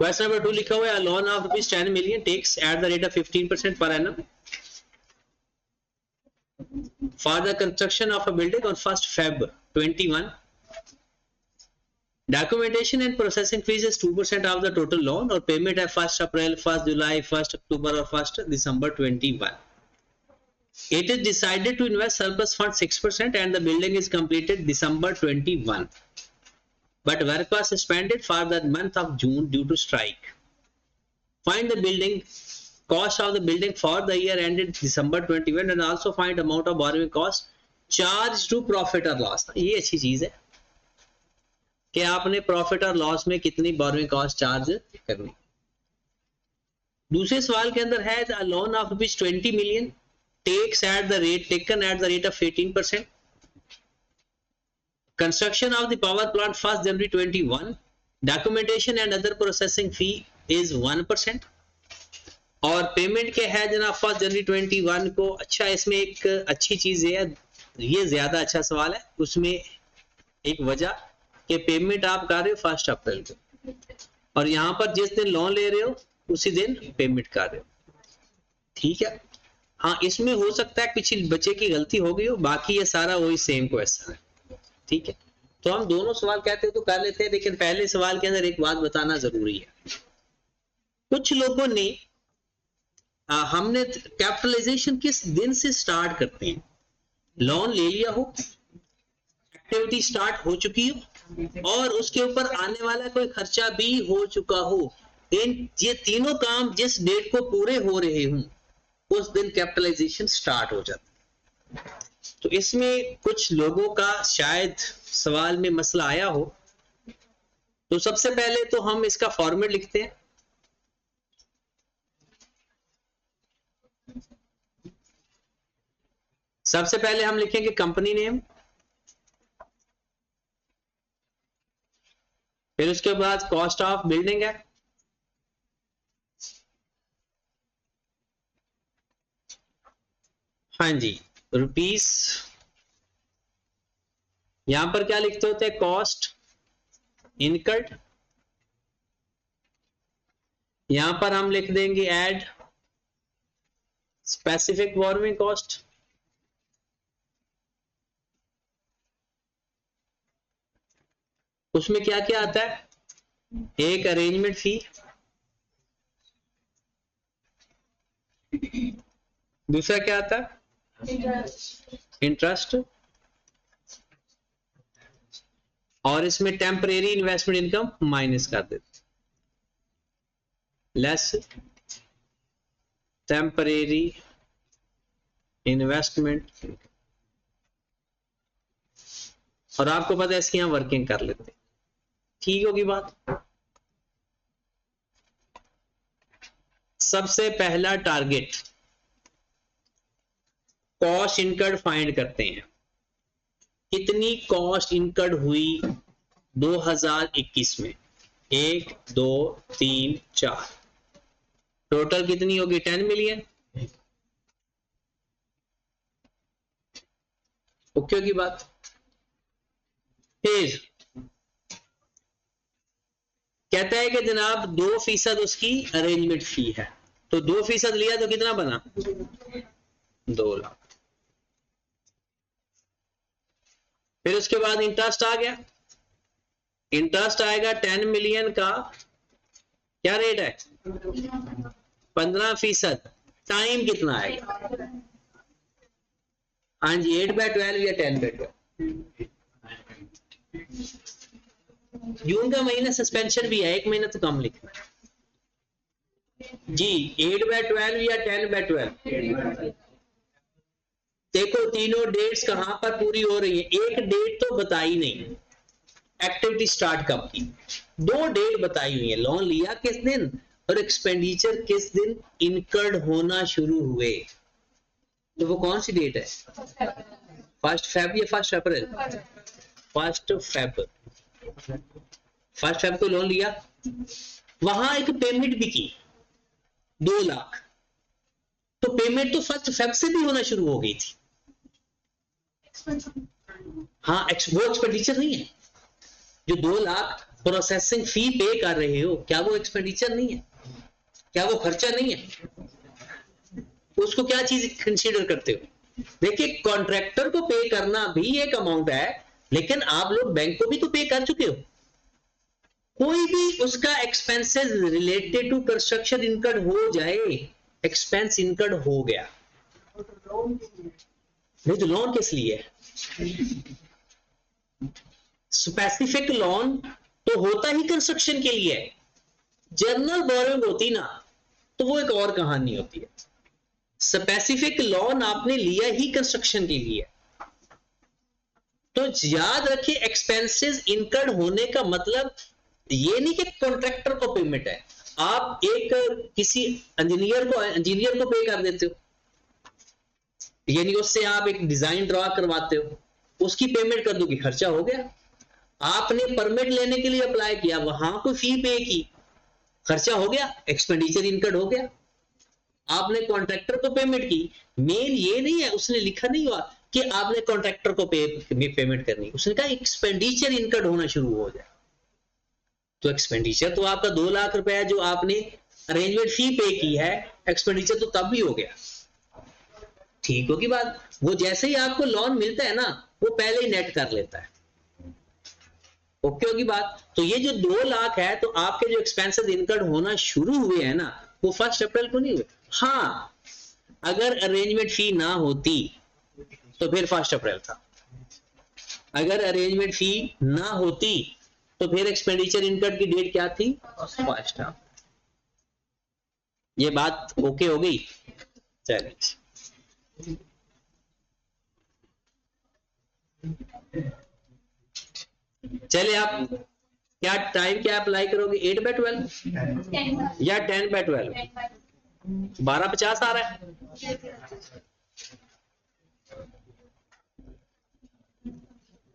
Question number 2 लिखा हुआ है loan of ₹10 million takes at the rate of 15% per annum for the construction of a building on 1st Feb 21. Documentation and processing fees is 2% of the total loan or payment at 1st April, 1st July, 1st October or 1st December 21. It is decided to invest surplus fund 6% and the building is completed December 21. But work was suspended for the month of June due to strike. Find the building cost of the building for the year ended December 21 and also find amount of borrowing cost charged to profit or loss. ये अच्छी चीज है कि आपने profit और loss में कितनी borrowing cost charge करनी। दूसरे सवाल के अंदर है loan of ₹20 million taken at the rate of 18%। Construction of the power plant 1st January 21। Documentation and other processing fee is 1% और पेमेंट के है जनाब 1st January 21 को। अच्छा, इसमें एक अच्छी चीज है, ये ज्यादा अच्छा सवाल है, उसमें एक वजह कि पेमेंट आप कर रहे हो 1st अप्रैल को और यहाँ पर जिस दिन लोन ले रहे हो उसी दिन पेमेंट कर रहे हो, ठीक है। हाँ, इसमें हो सकता है पिछले बच्चे की गलती हो गई हो, बाकी ये सारा वही सेम क्वेश्चन है, ठीक है। तो हम दोनों सवाल कहते हो तो कर लेते हैं, लेकिन पहले सवाल के अंदर एक बात बताना जरूरी है। कुछ लोगों ने हमने कैपिटलाइजेशन किस दिन से स्टार्ट करते हैं, लोन ले लिया हो, एक्टिविटी स्टार्ट हो चुकी हो और उसके ऊपर आने वाला कोई खर्चा भी हो चुका हो, ये तीनों काम जिस डेट को पूरे हो रहे हों उस दिन कैपिटलाइजेशन स्टार्ट हो जाता है। तो इसमें कुछ लोगों का शायद सवाल में मसला आया हो, तो सबसे पहले तो हम इसका फॉर्मेट लिखते हैं। सबसे पहले हम लिखेंगे कंपनी नेम, फिर उसके बाद कॉस्ट ऑफ बिल्डिंग है, हाँ जी, रुपीस। यहां पर क्या लिखते होते हैं, कॉस्ट इनकर्ड। यहां पर हम लिख देंगे ऐड स्पेसिफिक बोरोइंग कॉस्ट। उसमें क्या क्या आता है, एक अरेंजमेंट फी, दूसरा क्या आता है इंटरेस्ट, और इसमें टेम्परेरी इन्वेस्टमेंट इनकम माइनस कर देते, लेस टेम्परेरी इन्वेस्टमेंट, और आपको पता है इसकी यहां वर्किंग कर लेते, ठीक होगी बात। सबसे पहला टारगेट कॉस्ट इनकर्ड फाइंड करते हैं, कितनी कॉस्ट इनकर्ड हुई 2021 में, 1 2 3 4, टोटल कितनी होगी 10 मिलियन। ओके होगी बात। फिर कहता है कि जनाब 2% उसकी अरेंजमेंट फी है, तो 2% लिया तो कितना बना 2 लाख। फिर उसके बाद इंटरेस्ट आ गया, इंटरेस्ट आएगा 10 मिलियन का क्या रेट है 15%, टाइम कितना आएगा, हाँ जी 8/12 या 10/12। जून का महीना सस्पेंशन भी है, 1 महीना तो कम लिखना जी, 8/12 या 10/12। देखो तीनों डेट्स कहां पर पूरी हो रही है, एक डेट तो बताई नहीं, एक्टिविटी स्टार्ट कब की, 2 डेट बताई हुई है, लोन लिया किस दिन और एक्सपेंडिचर किस दिन इनकर्ड होना शुरू हुए, तो वो कौन सी डेट है 1st Feb या 1st अप्रैल, 1st Feb। 1st Feb को लोन लिया, वहां एक पेमेंट भी की 2 लाख, तो पेमेंट तो 1st Feb से भी होना शुरू हो गई थी। हाँ वो एक्सपेंडिचर नहीं है, जो 2 लाख प्रोसेसिंग फी पे कर रहे हो, क्या वो एक्सपेंडिचर नहीं है? क्या वो खर्चा नहीं है? उसको क्या चीज कंसीडर करते हो? देखिए, कॉन्ट्रैक्टर को पे करना भी एक अमाउंट है, लेकिन आप लोग बैंक को भी तो पे कर चुके हो। कोई भी उसका expenses related to construction incurred हो जाए, एक्सपेंस इनकर्ड हो गया। नहीं तो लोन किस लिए है? स्पेसिफिक लोन तो होता ही कंस्ट्रक्शन के लिए है। जनरल बोरिंग होती ना तो वो एक और कहानी होती है। स्पेसिफिक लोन आपने लिया ही कंस्ट्रक्शन के लिए। तो याद रखिए, एक्सपेंसेस इनकर्ड होने का मतलब ये नहीं कि कॉन्ट्रैक्टर को पेमेंट है। आप एक किसी इंजीनियर को पे कर देते हो, यानी उससे आप एक डिजाइन ड्रॉ करवाते हो, उसकी पेमेंट कर दो कि खर्चा हो गया। आपने परमिट लेने के लिए अप्लाई किया, वहां कोई फी पे की, खर्चा हो गया, एक्सपेंडिचर इनकर्ड हो गया। आपने कॉन्ट्रैक्टर को पेमेंट की, मेन ये नहीं है, उसने लिखा नहीं हुआ कि आपने कॉन्ट्रैक्टर को पेमेंट करनी, उसने कहा एक्सपेंडिचर इनकर्ड होना शुरू हो जाए। तो एक्सपेंडिचर तो आपका 2 लाख रुपया जो आपने अरेंजमेंट फी पे की है, एक्सपेंडिचर तो तब भी हो गया। ठीक होगी बात? वो जैसे ही आपको लोन मिलता है ना, वो पहले ही नेट कर लेता है। ओके होगी बात? तो ये जो 2 लाख है, तो आपके जो एक्सपेंसेस इनकर्ड होना शुरू हुए हैं ना, वो 1 अप्रैल को नहीं हुए। हाँ, अगर अरेंजमेंट फी ना होती तो फिर 1 अप्रैल था। अगर अरेंजमेंट फी ना होती तो फिर एक्सपेंडिचर इनकर्ड की डेट क्या थी? 1 अप्रैल। ये बात ओके हो गई? चलिए, चलिए आप क्या टाइम क्या अप्लाई करोगे? 8/12 या 10/12? 12:50 आ रहा है।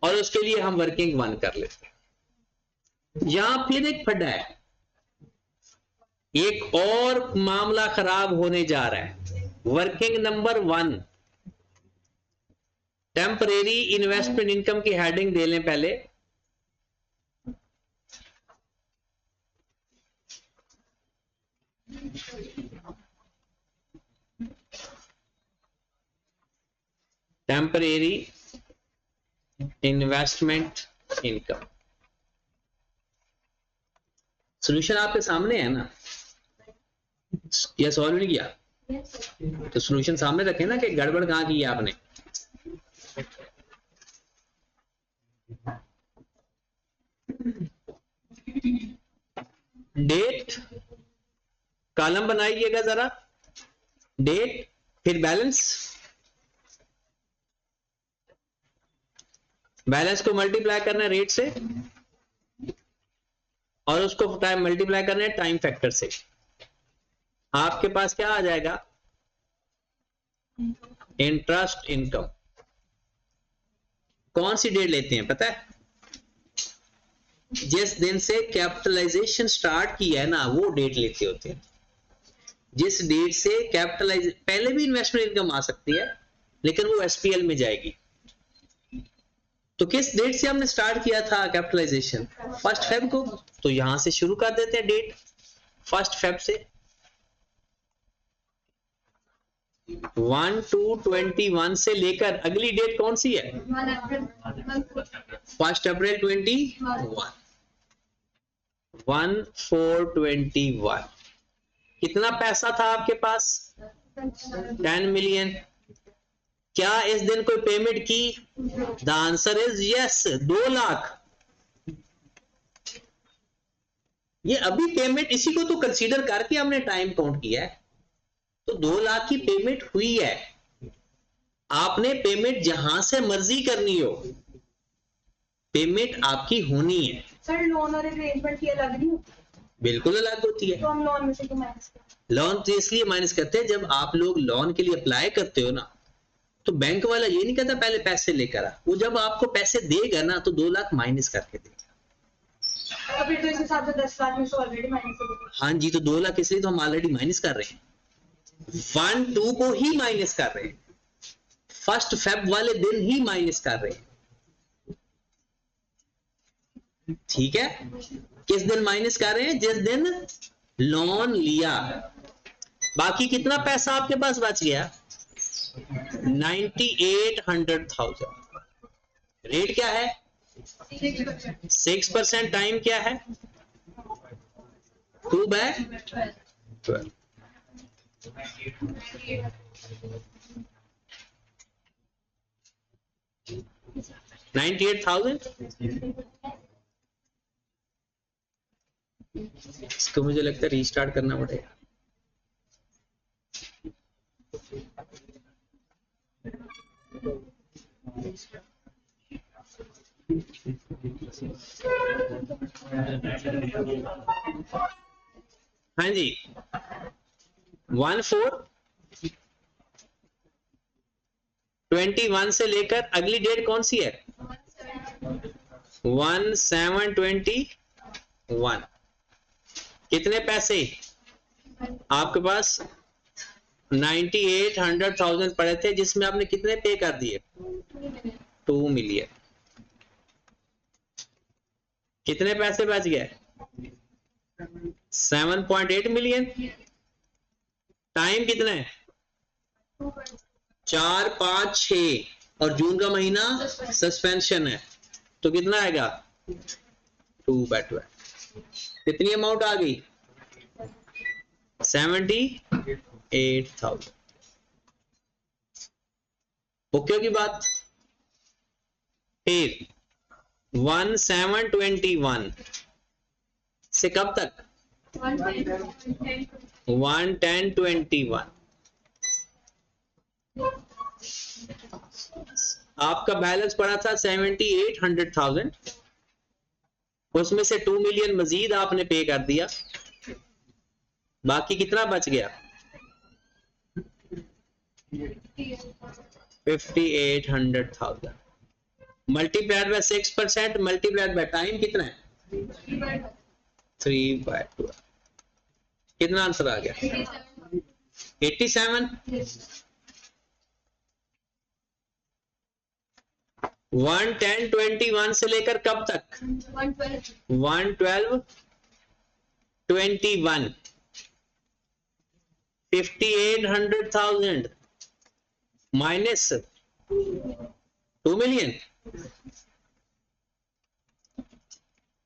और उसके लिए हम वर्किंग 1 कर लेते हैं। यहां फिर एक फड्डा है, एक और मामला खराब होने जा रहा है। Working number 1, temporary investment income की हेडिंग दे लें पहले। Temporary investment income. सोल्यूशन आपके सामने है ना, या सॉल्व नहीं किया? तो सोल्यूशन सामने रखें ना, कि गड़बड़ कहां की है आपने। डेट कॉलम बनाइएगा जरा, डेट, फिर बैलेंस। बैलेंस को मल्टीप्लाई करना है रेट से, और उसको टाइम मल्टीप्लाई करना है टाइम फैक्टर से। आपके पास क्या आ जाएगा? Interest income. कौन सी डेट लेते हैं पता है? जिस दिन से कैपिटलाइजेशन स्टार्ट की है ना, वो डेट लेते होते हैं। जिस डेट से कैपिटलाइज, पहले भी इन्वेस्टमेंट इनकम आ सकती है, लेकिन वो एसपीएल में जाएगी। तो किस डेट से हमने स्टार्ट किया था कैपिटलाइजेशन? 1 फेब को। तो यहां से शुरू कर देते हैं डेट 1 फेब से। 1/2/21 से लेकर अगली डेट कौन सी है? 1 अप्रैल 21। 1/4/21। कितना पैसा था आपके पास? 10 मिलियन। क्या इस दिन कोई पेमेंट की? The answer is yes, 2 lakh. ये अभी पेमेंट, इसी को तो कंसीडर करके हमने टाइम काउंट किया है। तो 2 लाख की पेमेंट हुई है। आपने पेमेंट जहां से मर्जी करनी हो, पेमेंट आपकी होनी है। सर, लोन और अरेंजमेंट की अलग नहीं होती? बिल्कुल अलग होती है। तो हम लोन में से क्यों माइनस करते हैं? लोन तो इसलिए माइनस करते हैं, जब आप लोग लोन के लिए अप्लाई करते हो ना, तो बैंक वाला ये नहीं कहता पहले पैसे लेकर आ, वो जब आपको पैसे देगा ना, तो 2 लाख माइनस करके देगा। फिर तो इस हिसाब से 10 लाख में से ऑलरेडी माइनस कर देते हैं। हाँ जी, तो 2 लाख इसलिए तो हम ऑलरेडी माइनस कर रहे हैं, 1/2 को ही माइनस कर रहे हैं, 1 फेब वाले दिन ही माइनस कर रहे हैं। ठीक है, किस दिन माइनस कर रहे हैं? जिस दिन लोन लिया। बाकी कितना पैसा आपके पास बच गया? 9800,000। रेट क्या है? 6%। टाइम क्या है? 2/12। 98,000। इसको मुझे लगता है रीस्टार्ट करना पड़ेगा। हाँ जी, 14/21 से लेकर अगली डेट कौन सी है? 17/21। कितने पैसे आपके पास? 9800,000 पड़े थे, जिसमें आपने कितने पे कर दिए? 2 मिलियन। कितने पैसे बच गए? 7.8 मिलियन। टाइम कितना है? 4, 5, 6 और जून का महीना सस्पेंशन है, तो कितना आएगा? 2/12। कितनी अमाउंट आ गई? 78,000। ओके की बात। फिर 17/21 से कब तक? 1/10/21। आपका बैलेंस पड़ा था 78,100,000, उसमें से 2 मिलियन मजीद आपने पे कर दिया। बाकी कितना बच गया? 58,100,000 multiplied by 6% multiplied by time कितना है? 3/12। कितना आंसर आ गया? 87। 1/10/21 से लेकर कब तक? 1/12/21। 58,100,000 माइनस 2 मिलियन।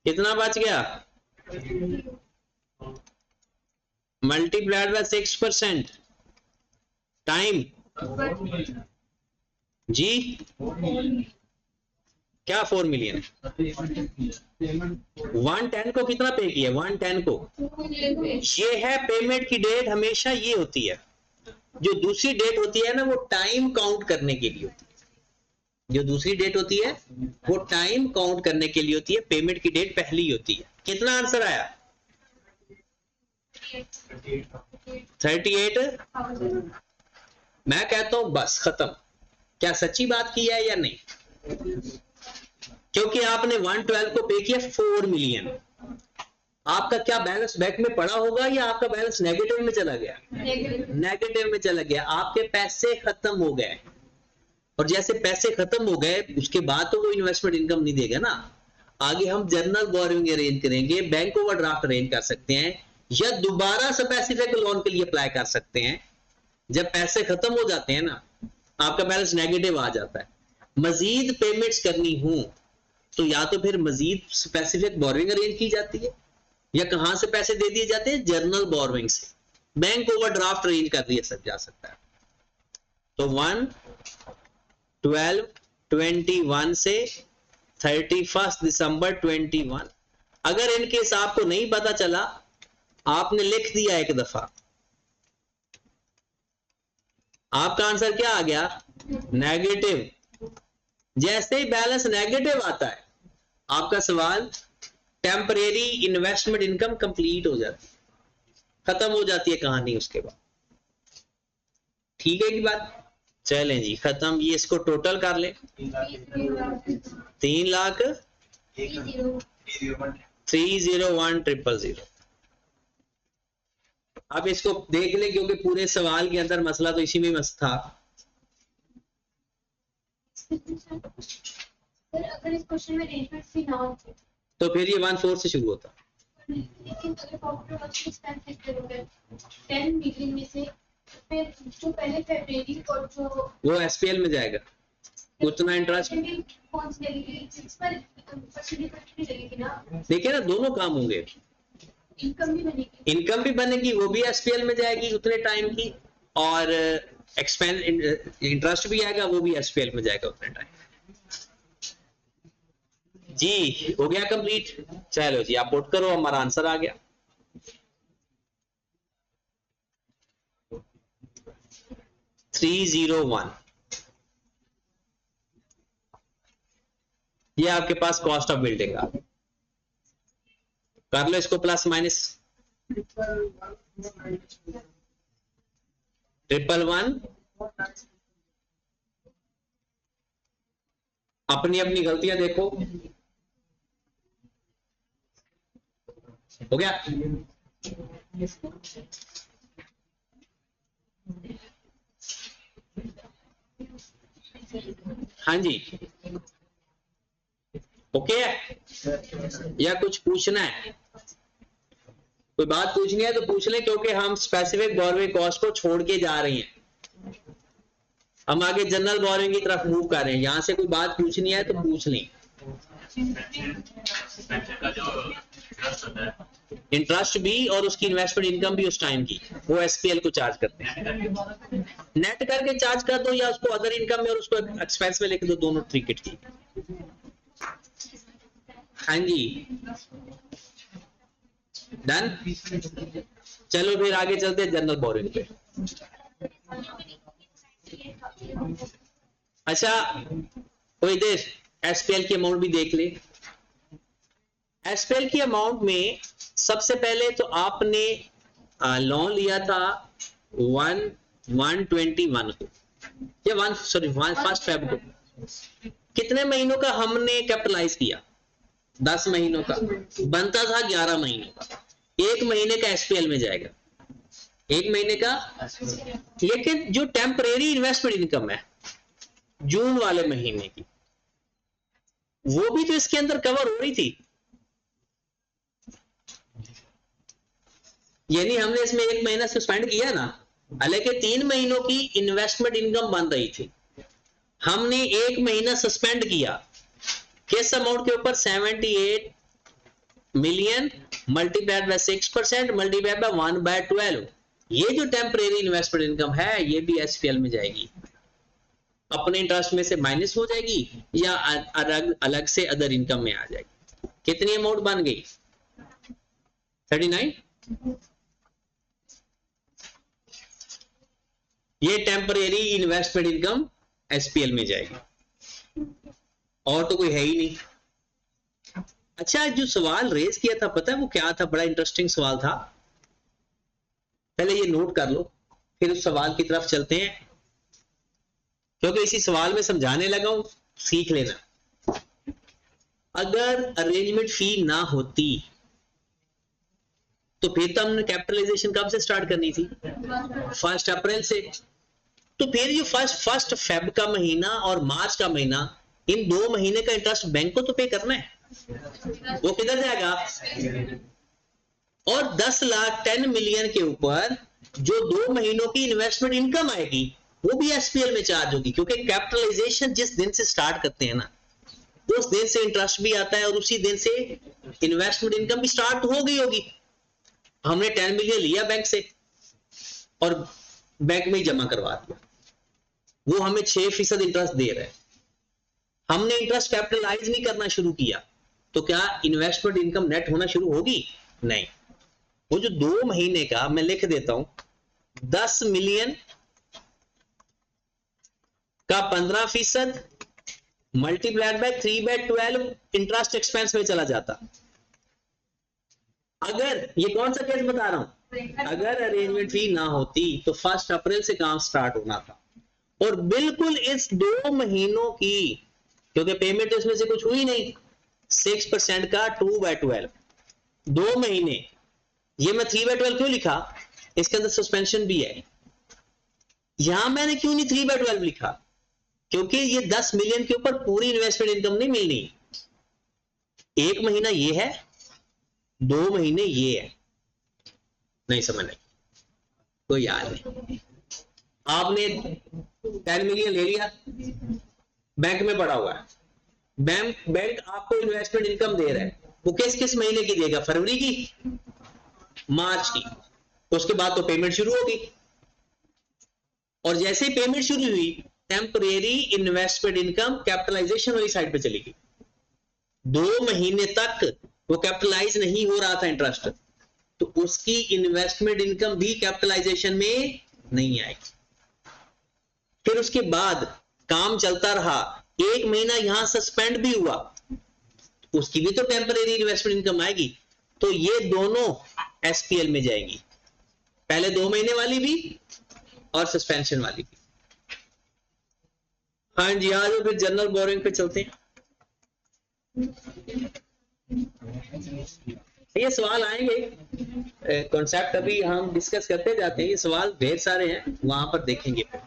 कितना बच गया? Multiplied by 6%। टाइम जी क्या? 4 मिलियन। 1/10 को कितना पे किया? 1/10 को, ये है पेमेंट की डेट। हमेशा ये होती है, जो दूसरी डेट होती है ना, वो टाइम काउंट करने के लिए होती है। जो दूसरी डेट होती है वो टाइम काउंट करने के लिए होती है, पेमेंट की डेट पहली होती है। कितना आंसर आया? 38,000। मैं कहता हूं बस खत्म। क्या सच्ची बात की है या नहीं? क्योंकि आपने 1/12 को पे किया 4 मिलियन। आपका क्या बैलेंस बैंक में पड़ा होगा या आपका बैलेंस नेगेटिव में चला गया? नेगेटिव में चला गया। आपके पैसे खत्म हो गए, और जैसे पैसे खत्म हो गए उसके बाद तो वो इन्वेस्टमेंट इनकम नहीं देगा ना। आगे हम जनरल बोरोइंग अरेंज करेंगे, बैंक ओवरड्राफ्ट अरेंज कर सकते हैं, या दोबारा स्पेसिफिक लोन के लिए अप्लाई कर सकते हैं। जब पैसे खत्म हो जाते हैं ना, आपका बैलेंस नेगेटिव आ जाता है, मजीद पेमेंट्स करनी हो तो या तो फिर मजीद स्पेसिफिक बोरोइंग अरेंज की जाती है, या कहां से पैसे दे दिए जाते हैं? जनरल बोरोइंग से। बैंक ओवरड्राफ्ट अरेंज कर दिया जा सकता है। तो 1/12/21 से 31 दिसंबर 21। अगर इनके हिसाब को नहीं पता चला, आपने लिख दिया एक दफा, आपका आंसर क्या आ गया? नेगेटिव। जैसे ही बैलेंस नेगेटिव आता है, आपका सवाल टेम्परेरी इन्वेस्टमेंट इनकम कंप्लीट हो जाती है, खत्म हो जाती है कहानी उसके बाद। ठीक है की बात? चलें जी, खत्म। ये इसको टोटल कर ले। 3,30,1,000। अब इसको देख ले, क्योंकि पूरे सवाल के अंदर मसला तो इसी में मस्त था। अगर इस क्वेश्चन में अरेंजमेंट फी ना होती तो फिर ये 1/4 से शुरू होता। लेकिन अगर प्रॉफिट और एक्सपेंस करोगे 10 मिलियन में से फिर जो पहले फरवरी और जो वो एसपीएल में जाएगा, उतना इंटरेस्ट। कौन सी लगेगी 6% लगेगी ना, देखिए ना, दोनों काम होंगे, इनकम भी बनेगी, इनकम भी बनेगी, वो भी एसपीएल में जाएगी उतने टाइम की, और एक्सपेंस इंटरेस्ट भी आएगा, वो भी एसपीएल में जाएगा उतने टाइम। जी हो गया कंप्लीट। चलो जी, आप पुट करो, हमारा आंसर आ गया। $301। ये आपके पास कॉस्ट ऑफ बिल्डिंग आ गई। कर लो इसको प्लस माइनस। 111 अपनी अपनी गलतियां देखो। हो गया? हाँ जी, ओके है या कुछ पूछना है? कोई बात पूछनी है तो पूछ लें, क्योंकि हम स्पेसिफिक बोरोइंग कॉस्ट को छोड़ के जा रहे हैं, हम आगे जनरल बोरोइंग की तरफ मूव कर रहे हैं। यहां से कोई बात पूछनी है तो पूछ लें। इंटरेस्ट भी और उसकी इन्वेस्टमेंट इनकम भी उस टाइम की, वो एसपीएल को चार्ज करते हैं। नेट करके चार्ज कर दो या उसको अदर इनकम में और उसको एक्सपेंस में लिख दो, दोनों ट्रिकेट की। हाँ जी, डन। चलो फिर आगे चलते हैं जनरल बोरोइंग पे। अच्छा, कोई देर एसपीएल की अमाउंट भी देख ले। एसपीएल की अमाउंट में सबसे पहले तो आपने लोन लिया था 1/1/21 को, या 1 फेब को। कितने महीनों का हमने कैपिटलाइज किया? 10 महीनों का। बनता था 11 महीनों का। 1 महीने का एसपीएल में जाएगा, 1 महीने का। लेकिन जो टेम्परेरी इन्वेस्टमेंट इनकम है जून वाले महीने की, वो भी तो इसके अंदर कवर हो रही थी। यानी हमने इसमें 1 महीना सस्पेंड किया ना, हालांकि 3 महीनों की इन्वेस्टमेंट इनकम बन रही थी, हमने 1 महीना सस्पेंड किया। किस अमाउंट के ऊपर? 78 million multiplied by 6% multiplied by 1/12। ये जो टेम्परेरी इन्वेस्टमेंट इनकम है, ये भी एसपीएल में जाएगी, अपने इंटरेस्ट में से माइनस हो जाएगी या अलग से अदर इनकम में आ जाएगी। कितनी अमाउंट बन गई? 39। ये टेम्परेरी इन्वेस्टमेंट इनकम एसपीएल में जाएगी, और तो कोई है ही नहीं। अच्छा, जो सवाल रेज किया था, पता है वो क्या था? बड़ा इंटरेस्टिंग सवाल था। पहले ये नोट कर लो, फिर उस सवाल की तरफ चलते हैं, क्योंकि इसी सवाल में समझाने लगा हूं, सीख लेना। अगर अरेंजमेंट फी ना होती तो फिर तो हमने कैपिटलाइजेशन कब से स्टार्ट करनी थी? 1 अप्रैल से। तो फिर ये फर्स्ट फेब का महीना और मार्च का महीना, इन 2 महीने का इंटरेस्ट बैंक को तो पे करना है, वो किधर जाएगा? और 10 मिलियन के ऊपर जो 2 महीनों की इन्वेस्टमेंट इनकम आएगी, वो भी एसपीएल में चार्ज होगी, क्योंकि कैपिटलाइजेशन जिस दिन से स्टार्ट करते हैं ना, उस दिन से इंटरेस्ट भी आता है और उसी दिन से इन्वेस्टमेंट इनकम भी स्टार्ट हो गई होगी। हमने 10 मिलियन लिया बैंक से और बैंक में ही जमा करवा दिया, वो हमें 6% इंटरेस्ट दे रहे हैं। हमने इंटरेस्ट कैपिटलाइज नहीं करना शुरू किया, तो क्या इन्वेस्टमेंट इनकम नेट होना शुरू होगी? नहीं। वो जो 2 महीने का, मैं लिख देता हूं, 10 मिलियन का 15% मल्टीप्लाइड बाय 3/12 इंटरेस्ट एक्सपेंस में चला जाता। अगर ये कौन सा केस बता रहा हूं, अगर अरेंजमेंट फी ना होती तो 1 अप्रैल से काम स्टार्ट होना था, और बिल्कुल इस 2 महीनों की, क्योंकि पेमेंट इसमें से कुछ हुई नहीं, 6% का 2/12, 2 महीने। ये मैं 3/12 क्यों लिखा? इसके अंदर सस्पेंशन भी है। यहां मैंने क्यों नहीं 3/12 लिखा? क्योंकि ये 10 मिलियन के ऊपर पूरी इन्वेस्टमेंट इनकम नहीं मिलनी, 1 महीना ये है, 2 महीने ये है, नहीं समझ नहीं, कोई याद नहीं। आपने 10 मिलियन ले लिया, बैंक में पड़ा हुआ है, बैंक आपको इन्वेस्टमेंट इनकम दे रहा है, वो किस किस महीने की देगा? फरवरी की, मार्च की, उसके बाद तो पेमेंट शुरू होगी, और जैसे ही पेमेंट शुरू हुई टेम्परेरी इन्वेस्टमेंट इनकम कैपिटलाइजेशन वाली साइड पे चली गई। 2 महीने तक वो कैपिटलाइज नहीं हो रहा था इंटरेस्ट, तो उसकी इन्वेस्टमेंट इनकम भी कैपिटलाइजेशन में नहीं आएगी। फिर उसके बाद काम चलता रहा, 1 महीना यहां सस्पेंड भी हुआ, उसकी भी तो टेम्परेरी इन्वेस्टमेंट इनकम आएगी। तो ये दोनों एसपीएल में जाएंगी, पहले 2 महीने वाली भी और सस्पेंशन वाली भी। हाँ जी, आज फिर जनरल बोरिंग पे चलते हैं। ये सवाल आएंगे, कॉन्सेप्ट अभी हम डिस्कस करते जाते हैं, ये सवाल ढेर सारे हैं, वहां पर देखेंगे फिर।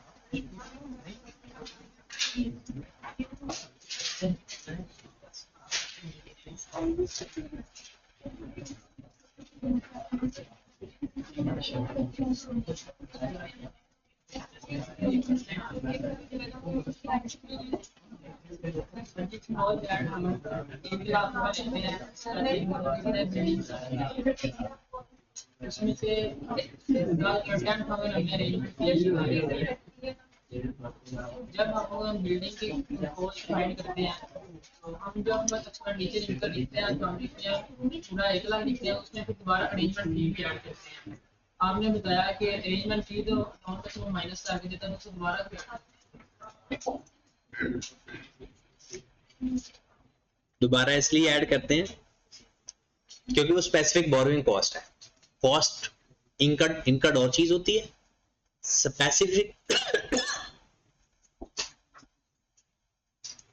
उसमें से कंटेंट हमें जब हम बिल्डिंग की कॉस्ट फाइंड करते हैं तो हम जब एक्सपेंडिचर इनका लिखते हैं तो हम लिखते हैं पूरा 1 लाख लिखते हैं, उसमें फिर दोबारा अरेंजमेंट फी भी ऐड करते हैं। आपने बताया कि अरेंजमेंट फी तो अमाउंट का माइनस करके देता है, उसको दोबारा इसलिए ऐड करते हैं क्योंकि वो स्पेसिफिक बोरोइंग कॉस्ट है। कॉस्ट इनकर्ड और चीज होती है,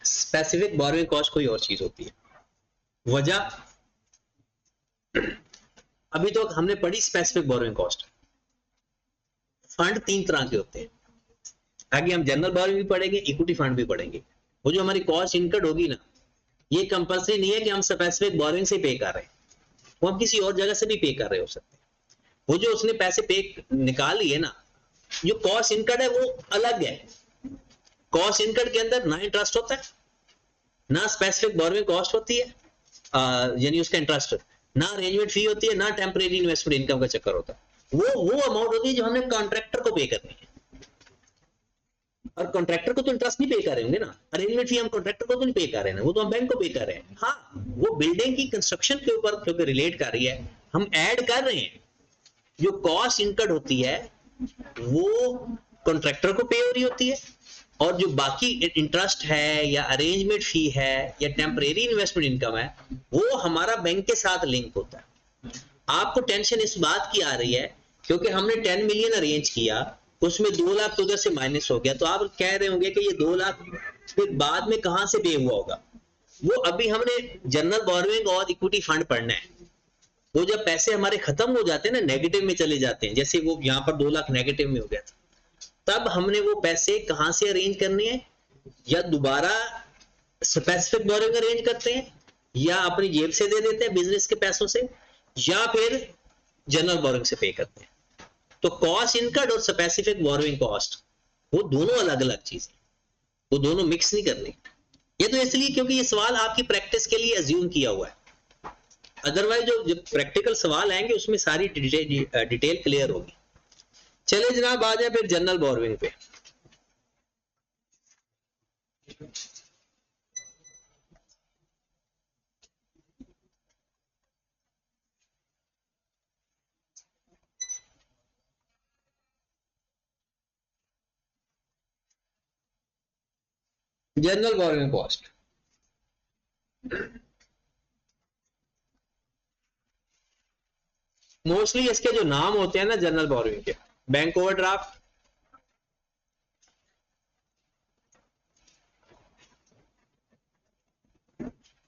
स्पेसिफिक बोरोइंग कॉस्ट कोई और चीज होती है। वजह अभी तो हमने पढ़ी स्पेसिफिक बोरोइंग कॉस्ट। फंड 3 तरह के होते हैं, आगे हम जनरल बोरोइंग भी पढ़ेंगे, इक्विटी फंड भी पढ़ेंगे। वो जो हमारी कॉस्ट इनकर्ड होगी ना, ये कंपल्सरी नहीं है कि हम स्पेसिफिक बोरोइंग से पे कर रहे हैं, वो हम किसी और जगह से भी पे कर रहे हो सकते हैं। वो जो उसने पैसे पे निकाल लिए ना, जो कॉस्ट इनकर्ड है वो अलग है। कॉस्ट इनकर्ड के अंदर ना इंटरेस्ट होता है, ना स्पेसिफिक बोरोइंग कॉस्ट होती है, यानी उसका इंटरेस्ट, ना अरेंजमेंट फी होती है, ना टेम्परेरी इन्वेस्टमेंट इनकम का चक्कर होता है। वो अमाउंट होती है जो हमने कॉन्ट्रैक्टर को पे करनी है, और कॉन्ट्रैक्टर को तो इंटरेस्ट नहीं पे कर रहे होंगे ना, अरेंजमेंट फी हम कॉन्ट्रैक्टर को तो नहीं पे कर रहे हैं, वो तो हम बैंक को पे कर रहे हैं। हाँ, वो बिल्डिंग की कंस्ट्रक्शन के ऊपर क्योंकि रिलेट कर रही है, हम ऐड कर रहे हैं। जो कॉस्ट इनकर्ड होती है वो कॉन्ट्रैक्टर को पे हो रही होती है, और जो बाकी इंटरेस्ट है या अरेंजमेंट फी है या टेम्परेरी इन्वेस्टमेंट इनकम है, वो हमारा बैंक के साथ लिंक होता है। आपको टेंशन इस बात की आ रही है क्योंकि हमने 10 मिलियन अरेंज किया, उसमें 2 लाख तो उधर से माइनस हो गया, तो आप कह रहे होंगे कि ये 2 लाख फिर बाद में कहां से पे हुआ होगा। वो अभी हमने जनरल बोरोइंग और इक्विटी फंड पढ़ना है। वो जब पैसे हमारे खत्म हो जाते हैं ना, नेगेटिव में चले जाते हैं, जैसे वो यहाँ पर 2 लाख नेगेटिव में हो गया था, तब हमने वो पैसे कहां से अरेंज करने हैं, या दोबारा स्पेसिफिक बोरोइंग अरेंज करते हैं, या अपनी जेब से दे देते हैं बिजनेस के पैसों से, या फिर जनरल बोरोइंग से पे करते हैं। तो कॉस्ट इनकर्ड और स्पेसिफिक बोरोइंग कॉस्ट वो दोनों अलग अलग चीजें, वो दोनों मिक्स नहीं करनी। ये तो इसलिए क्योंकि ये सवाल आपकी प्रैक्टिस के लिए अज्यूम किया हुआ है, अदरवाइज जो प्रैक्टिकल सवाल आएंगे उसमें सारी डिटेल क्लियर होगी। चले जनाब, आ जाए फिर जनरल बोरोइंग पे। जनरल बोरोइंग कॉस्ट मोस्टली इसके जो नाम होते हैं ना जनरल बोरोइंग के, बैंक ओवरड्राफ्ट,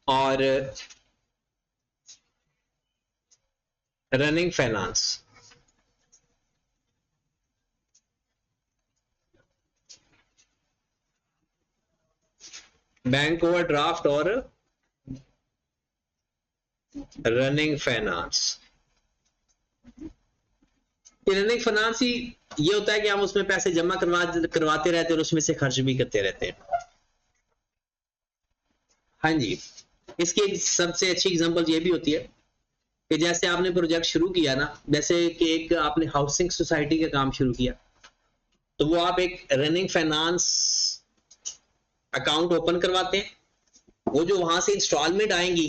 और रनिंग फाइनेंस। बैंक ओवरड्राफ्ट और रनिंग फाइनेंस। रनिंग फाइनेंस ही ये होता है कि हम उसमें पैसे जमा करवाते रहते हैं और उसमें से खर्च भी करते रहते हैं। हाँ जी, इसकी एक सबसे अच्छी एग्जांपल ये भी होती है कि जैसे आपने प्रोजेक्ट शुरू किया ना, जैसे कि एक आपने हाउसिंग सोसाइटी का काम शुरू किया, तो वो आप एक रनिंग फाइनेंस अकाउंट ओपन करवाते हैं, वो जो वहां से इंस्टॉलमेंट आएंगी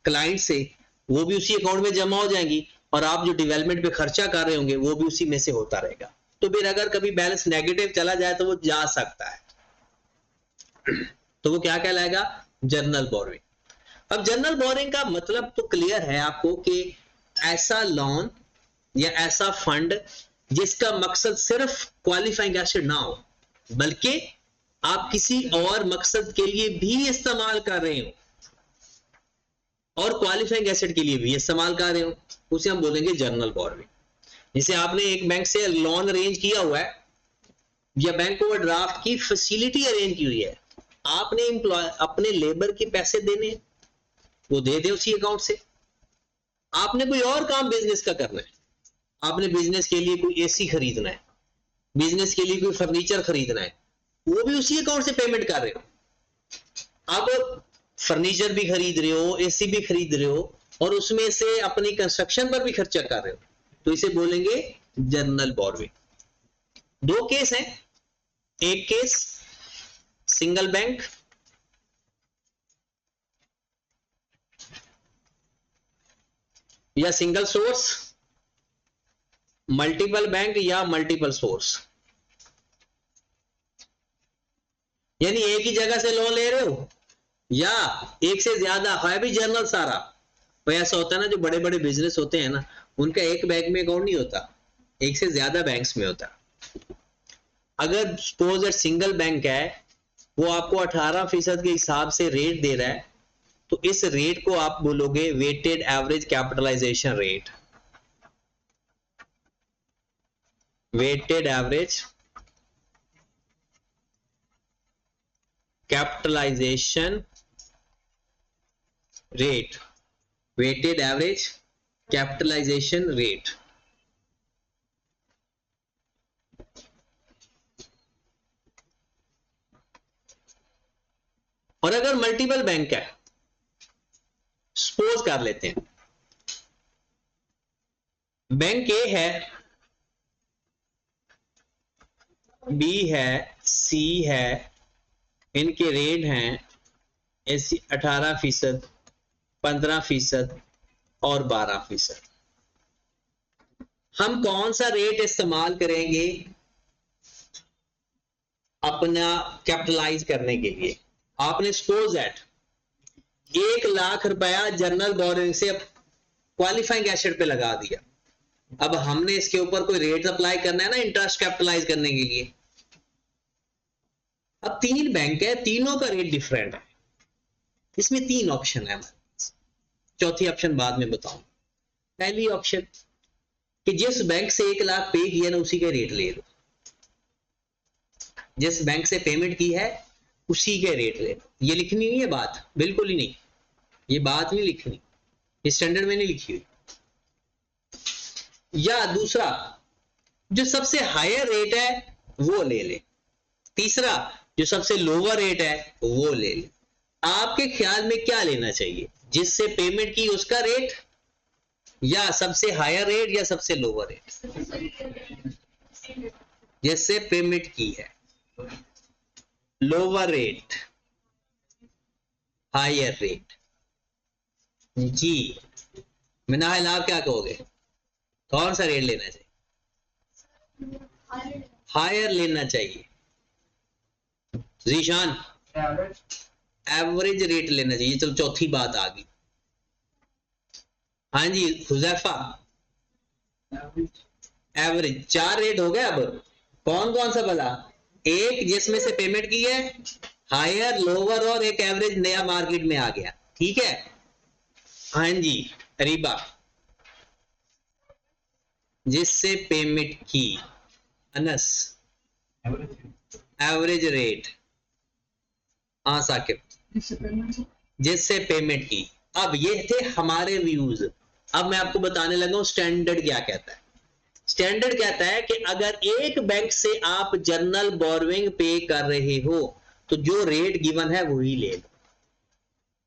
क्लाइंट से वो भी उसी अकाउंट में जमा हो जाएंगी और आप जो डेवलपमेंट पे खर्चा कर रहे होंगे वो भी उसी में से होता रहेगा। तो फिर अगर कभी बैलेंस नेगेटिव चला जाए तो वो जा सकता है, तो वो क्या कहलाएगा? General borrowing. अब जनरल बोरोइंग का मतलब तो क्लियर है आपको कि ऐसा लोन या ऐसा फंड जिसका मकसद सिर्फ क्वालिफाइंग एसेट ना हो बल्कि आप किसी और मकसद के लिए भी इस्तेमाल कर रहे हो और क्वालिफाइंग एसेट के लिए भी इस्तेमाल कर रहे हो, उसे हम बोलेंगे जनरल बोरोइंग। जैसे आपने एक बैंक से लोन अरेंज किया हुआ है या बैंक ओवरड्राफ्ट की फैसिलिटी अरेंज की हुई है, आपने एम्प्लॉय अपने लेबर के पैसे देने, वो दे दे उसी अकाउंट से। आपने कोई और काम बिजनेस का करना है, आपने बिजनेस के लिए कोई एसी खरीदना है, बिजनेस के लिए कोई फर्नीचर खरीदना है, वो भी उसी अकाउंट से पेमेंट कर रहे हो। अब फर्नीचर भी खरीद रहे हो, एसी भी खरीद रहे हो और उसमें से अपनी कंस्ट्रक्शन पर भी खर्चा कर रहे हो, तो इसे बोलेंगे जनरल बोरोइंग। दो केस हैं, एक केस सिंगल बैंक या सिंगल सोर्स, मल्टीपल बैंक या मल्टीपल सोर्स, यानी एक ही जगह से लोन ले रहे हो या एक से ज्यादा है भी जनरल सारा। तो ऐसा होता है ना, जो बड़े बड़े बिजनेस होते हैं ना, उनका एक बैंक में अकाउंट नहीं होता, एक से ज्यादा बैंक्स में होता। अगर सपोज सिंगल बैंक है, वो आपको 18% के हिसाब से रेट दे रहा है, तो इस रेट को आप बोलोगे weighted average capitalisation rate. Weighted average capitalisation rate, weighted average capitalisation rate. और अगर मल्टीपल बैंक है, सपोज कर लेते हैं बैंक ए है, बी है, सी है, इनके रेट हैं 18%, 15% और 12%। हम कौन सा रेट इस्तेमाल करेंगे अपना कैपिटलाइज करने के लिए? आपने सपोज दैट 1 लाख रुपया जनरल बोरोइंग से क्वालिफाइंग एसेट पे लगा दिया। अब हमने इसके ऊपर कोई रेट अप्लाई करना है ना इंटरेस्ट कैपिटलाइज करने के लिए। अब 3 बैंक है, तीनों का रेट डिफरेंट है, इसमें 3 ऑप्शन है, चौथी ऑप्शन बाद में बताऊं। पहली ऑप्शन कि जिस बैंक से 1 लाख पे किया ना उसी का रेट ले लो, जिस बैंक से पेमेंट की है उसी के रेट ले लो। ये लिखनी नहीं है बात, बिल्कुल ही नहीं, ये बात नहीं लिखनी, ये स्टैंडर्ड में नहीं लिखी हुई। या दूसरा, जो सबसे हायर रेट है वो ले ले। तीसरा, जो सबसे लोअर रेट है वो ले ले। आपके ख्याल में क्या लेना चाहिए? जिससे पेमेंट की उसका रेट, या सबसे हायर रेट, या सबसे लोअर रेट? जिससे पेमेंट की है, लोअर रेट, हायर रेट। जी मिनाहिल, आप क्या कहोगे, कौन सा रेट लेना चाहिए? हायर लेना चाहिए। जीशान, एवरेज रेट लेना चाहिए। चलो चौथी बात आ गई। हाँ जी हुजैफा, एवरेज। 4 रेट हो गए। अब कौन कौन सा भला? एक जिसमें से पेमेंट की है, हायर, लोअर और एक एवरेज नया मार्केट में आ गया, ठीक है। हाँ जी रीबा, जिससे पेमेंट की। Anas, average rate. हाँ साकिब, जिससे पेमेंट की। अब ये थे हमारे व्यूज। अब मैं आपको बताने लगा हूं स्टैंडर्ड क्या कहता है। स्टैंडर्ड कहता है कि अगर एक बैंक से आप जनरल बोरोइंग पे कर रहे हो तो जो रेट गिवन है वही ले लो,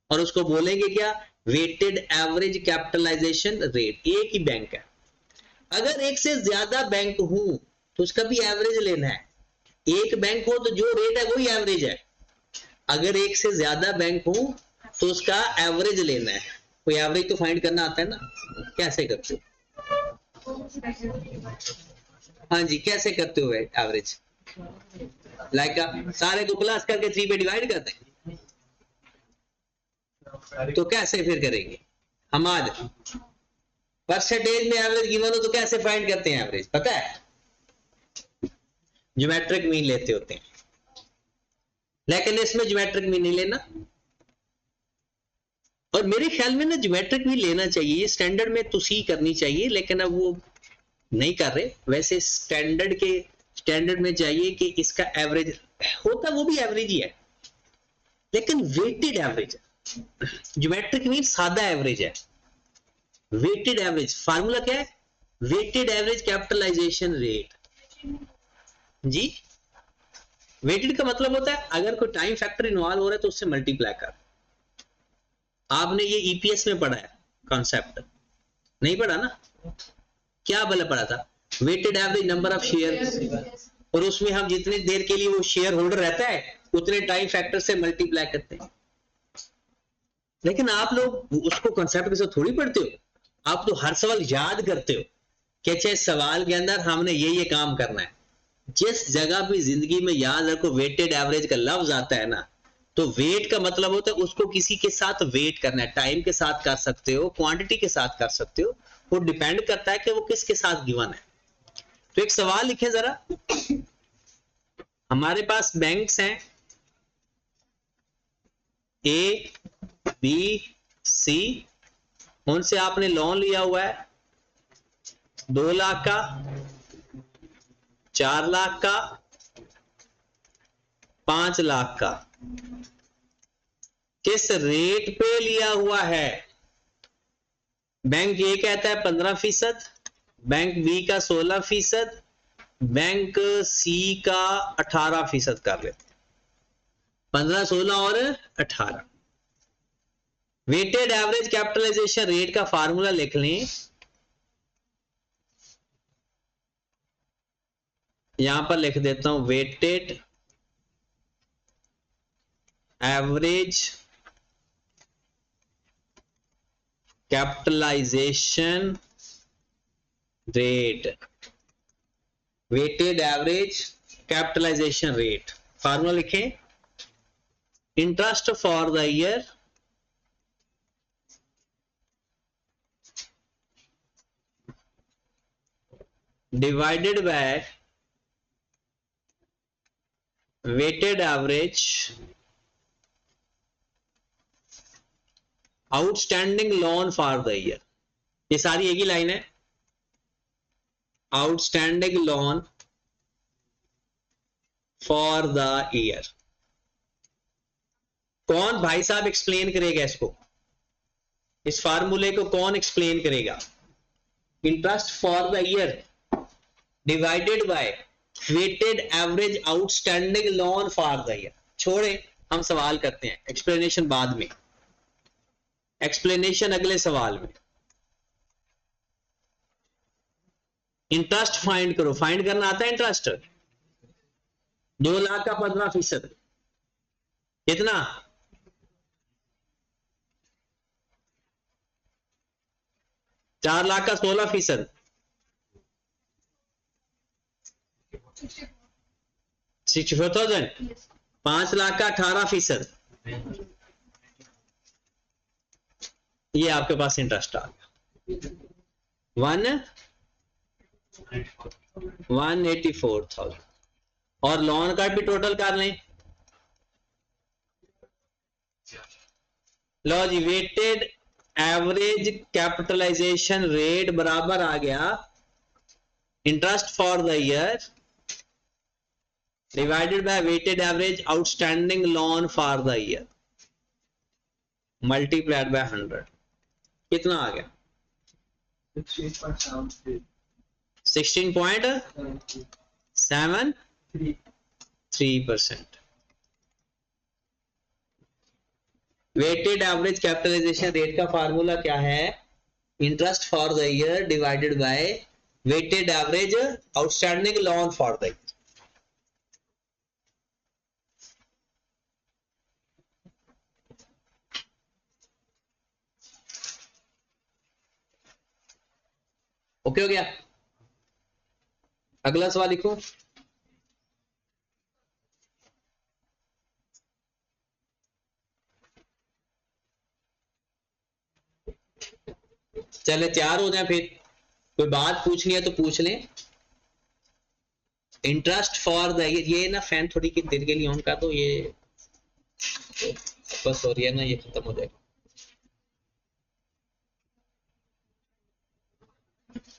और उसको बोलेंगे क्या, वेटेड एवरेज कैपिटलाइजेशन रेट। एक ही बैंक है, अगर एक से ज्यादा बैंक हूं तो उसका भी एवरेज लेना है। एक बैंक हो तो जो रेट है वही एवरेज है, अगर एक से ज्यादा बैंक हो तो उसका एवरेज लेना है। कोई एवरेज तो फाइंड करना आता है ना, कैसे करते हो? हाँ जी, कैसे करते हो एवरेज? लाइक सारे को प्लस करके 3 पे डिवाइड करते हैं, तो कैसे फिर करेंगे? हम आज परसेंटेज में एवरेज गिवन हो तो कैसे फाइंड करते हैं एवरेज, पता है? ज्योमेट्रिक मीन लेते होते हैं, लेकिन इसमें ज्योमेट्रिक मीन नहीं लेना। और मेरे ख्याल में ना ज्योमेट्रिक मीन लेना चाहिए, ये स्टैंडर्ड में तुसी करनी चाहिए, लेकिन अब वो नहीं कर रहे। वैसे स्टैंडर्ड में चाहिए कि इसका एवरेज होता, वो भी एवरेज ही है लेकिन वेटेड एवरेज है। ज्योमेट्रिक मीन सादा एवरेज है, वेटेड एवरेज फार्मूला क्या है? Weighted average capitalisation rate. जी, वेटेड का मतलब होता है अगर कोई टाइम फैक्टर इन्वॉल्व हो रहा है तो उससे मल्टीप्लाई कर। आपने ये ईपीएस में पढ़ा है कॉन्सेप्ट, नहीं पढ़ा ना? क्या भला पढ़ा था? Weighted average number of share, और उसमें हम जितनी देर के लिए वो शेयर होल्डर रहता है उतने टाइम फैक्टर से मल्टीप्लाई करते हैं। लेकिन आप लोग उसको कॉन्सेप्ट के साथ थोड़ी पढ़ते हो, आप तो हर सवाल याद करते हो कि अच्छा इस सवाल के अंदर हमने ये काम करना है। जिस जगह भी जिंदगी में याद रखो वेटेड एवरेज का लफ्ज आता है ना, तो वेट का मतलब होता है उसको किसी के साथ वेट करना है। टाइम के साथ कर सकते हो, क्वांटिटी के साथ कर सकते हो, वो डिपेंड करता है कि वो किसके साथ गिवन है। तो एक सवाल लिखे जरा, हमारे पास बैंक्स हैं ए बी सी, उनसे आपने लोन लिया हुआ है 2 लाख का, 4 लाख का, 5 लाख का। किस रेट पे लिया हुआ है? बैंक ए कहता है 15%, बैंक बी का 16%, बैंक सी का 18% कर लेते, 15, 16 और 18। वेटेड एवरेज कैपिटलाइजेशन रेट का फार्मूला लिख लें, यहां पर लिख देता हूं, weighted average capitalisation rate. Weighted average capitalisation rate formula लिखें, interest for the year divided by weighted average outstanding loan for the year. ये सारी एक ही लाइन है, outstanding loan for the year. कौन भाई साहब एक्सप्लेन करेगा इसको? इस फार्मूले को कौन एक्सप्लेन करेगा? Interest for the year divided by weighted average outstanding loan for the year. छोड़े, हम सवाल करते हैं, एक्सप्लेनेशन बाद में, एक्सप्लेनेशन अगले सवाल में। इंटरेस्ट फाइंड करो, फाइंड करना आता है इंटरेस्ट? 2 लाख का 15%, कितना? 4 लाख का 16%, 64,000, 5 लाख का 18%, ये आपके पास इंटरेस्ट आ गया 184,000। और लोन का भी टोटल कर लें, लो जी, वेटेड एवरेज कैपिटलाइजेशन रेट बराबर आ गया interest for the year divided by weighted average outstanding loan for the year. Multiplied by 100 कितना आ गया? 16.73%। वेटेड एवरेज कैपिटलाइजेशन रेट का फार्मूला क्या है? Interest for the year divided by weighted average outstanding loan for the year. Okay हो गया? अगला सवाल लिखो। चले तैयार हो जाए, फिर कोई बात पूछनी है तो पूछ लें। इंटरेस्ट फॉर द ये ना फैन थोड़ी की देर के लिए ऑन कर दो, ये बस हो रही है ना, ये खत्म हो जाएगा।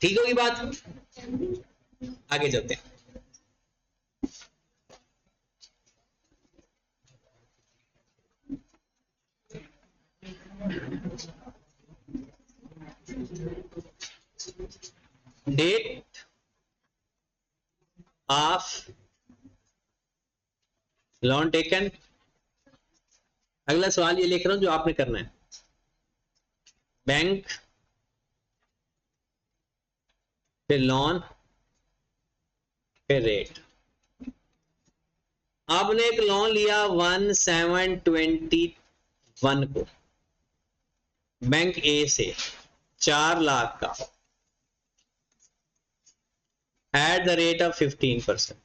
ठीक होगी बात? आगे चलते हैं। Date of loan taken. अगला सवाल ये लिख रहा हूं जो आपने करना है। बैंक, फिर लोन, फिर रेट। आपने एक लोन लिया 1721 को बैंक ए से 4 लाख का एट द रेट ऑफ 15%।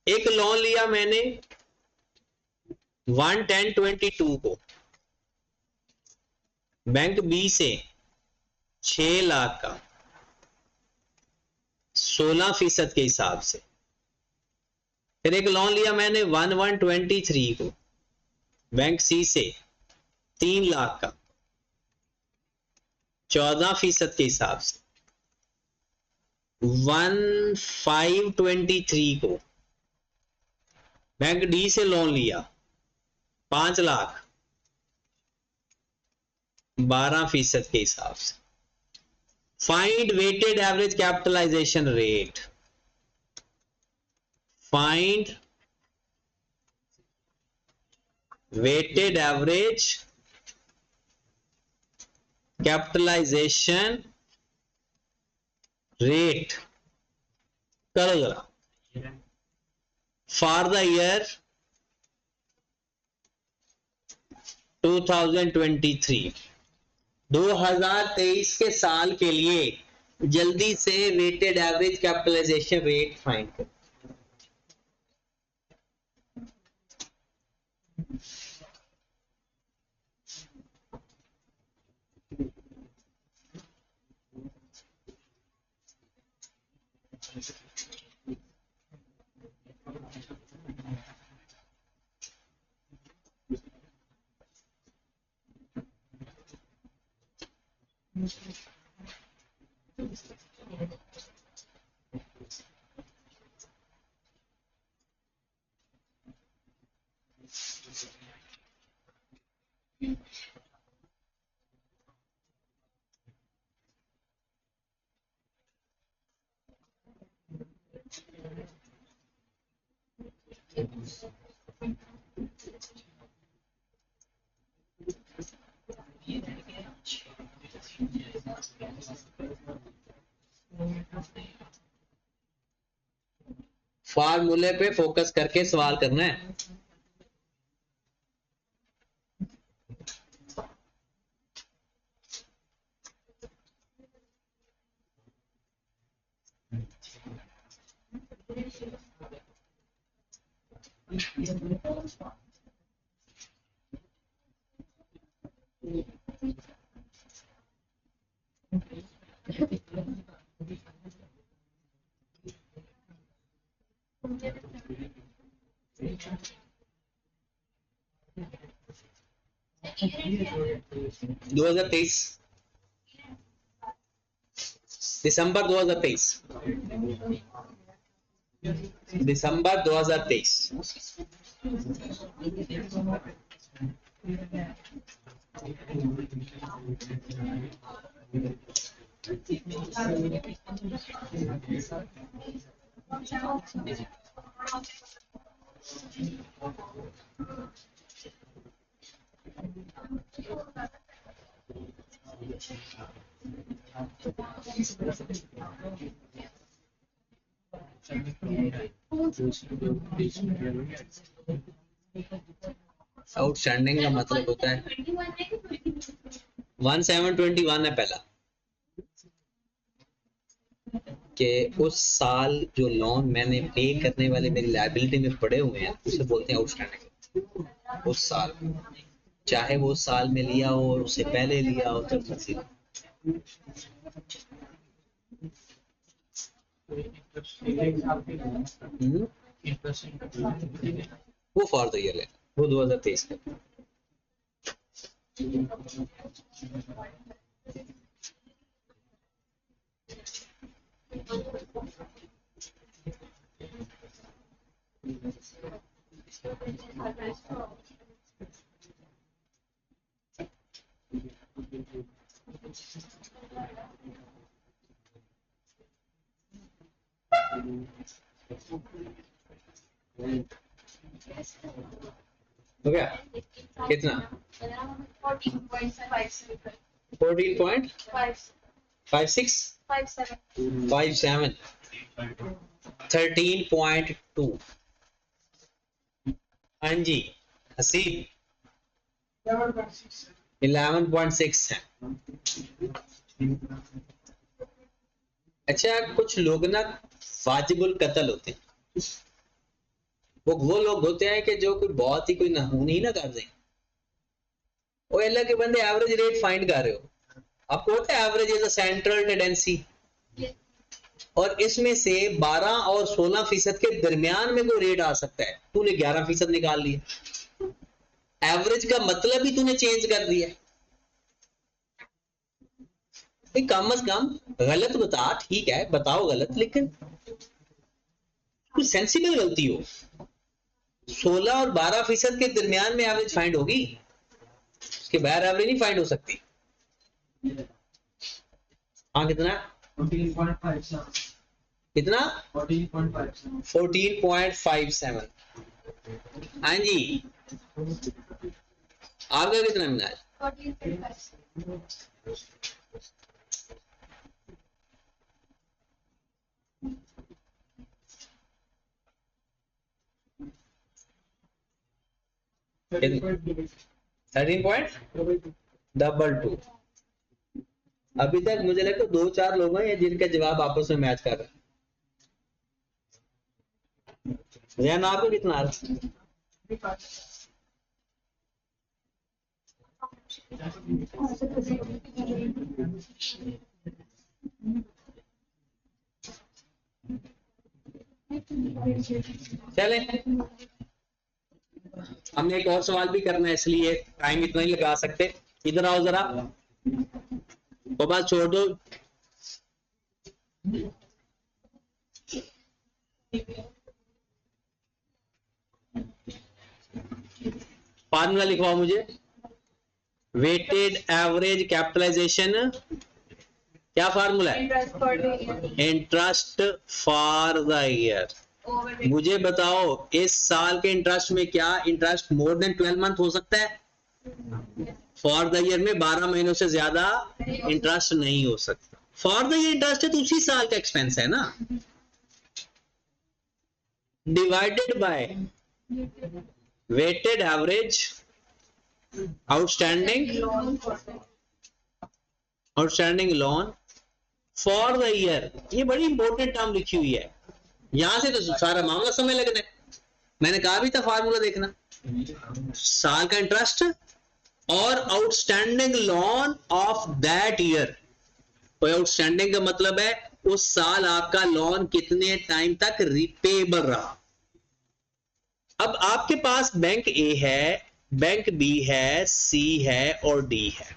एक लोन लिया मैंने 11022 को बैंक बी से 6 लाख का 16% के हिसाब से। फिर एक लोन लिया मैंने 1123 को बैंक सी से 3 लाख का 14% के हिसाब से। 1523 को बैंक डी से लोन लिया 5 लाख 12% के हिसाब से। Find weighted average capitalisation rate. Find weighted average capitalisation rate करो जरा फॉर द ईयर 2023। 2023 के साल के लिए जल्दी से weighted average capitalisation rate find करो। फार्मूले पे फोकस करके सवाल करना है। दिसंबर 2023 दिसंबर 2023 आउटस्टैंडिंग का मतलब होता है 1721 है पहला, कि उस साल जो लोन मैंने पे करने वाले मेरी लायबिलिटी में पड़े हुए हैं उसे बोलते हैं आउटस्टैंडिंग। उस साल, चाहे वो उस साल में लिया हो और उससे पहले लिया हो, जब मर्जी। वो फॉर द ईयर लेना, वो 2023 का। हो गया कितना? 14.56 57 13.2। हाँ जी हसीब 11.6 है। अच्छा, कुछ लोग ना वाजिबुल कत्ल होते हैं। वो लोग होते हैं कि जो कोई बहुत ही कोई नहून ही ना कर दें। वो अल्लाह के बंदे एवरेज रेट फाइंड कर रहे हो, आपको पता है average is a central tendency, और इसमें से 12 और 16% के दरमियान में कोई रेट आ सकता है। तूने 11% निकाल लिया, एवरेज का मतलब ही तूने चेंज कर दिया। कम अज कम गलत बता, ठीक है बताओ गलत, लेकिन कोई सेंसिबल गलती हो। 16 और 12% के दरमियान में एवरेज फाइंड होगी, उसके बाहर एवरेज नहीं फाइंड हो सकती। हाँ कितना? 14.57 कितना? 14.57 14.57। हाँ जी आपका कितना मिला? 13.22। अभी तक मुझे लगता है 2-4 लोग हैं जिनके जवाब आपस में मैच कर रहे हैं। रियान आपको कितना आ रहा? चले हमने एक और सवाल भी करना है, इसलिए टाइम इतना ही लगा सकते। इधर आओ जरा, वो बात छोड़ दो। फार्मूला लिखवाओ मुझे। वेटेड एवरेज कैपिटलाइजेशन, क्या फार्मूला है? Interest for the year. मुझे बताओ इस साल के इंटरेस्ट में क्या इंटरेस्ट मोर देन 12 मंथ हो सकता है? फॉर द ईयर में 12 महीनों से ज्यादा इंटरेस्ट नहीं हो सकता। फॉर द ईयर इंटरेस्ट है तो उसी साल का एक्सपेंस है ना, divided by weighted average outstanding loan for the year. ये बड़ी इंपॉर्टेंट टर्म लिखी हुई है, यहां से तो सारा मामला समय लगना है। मैंने कहा भी था फार्मूला देखना, साल का इंटरेस्ट और outstanding loan of that year. तो आउटस्टैंडिंग का मतलब है उस साल आपका लोन कितने टाइम तक रिपेबल रहा। अब आपके पास बैंक ए है, बैंक बी है, सी है और डी है।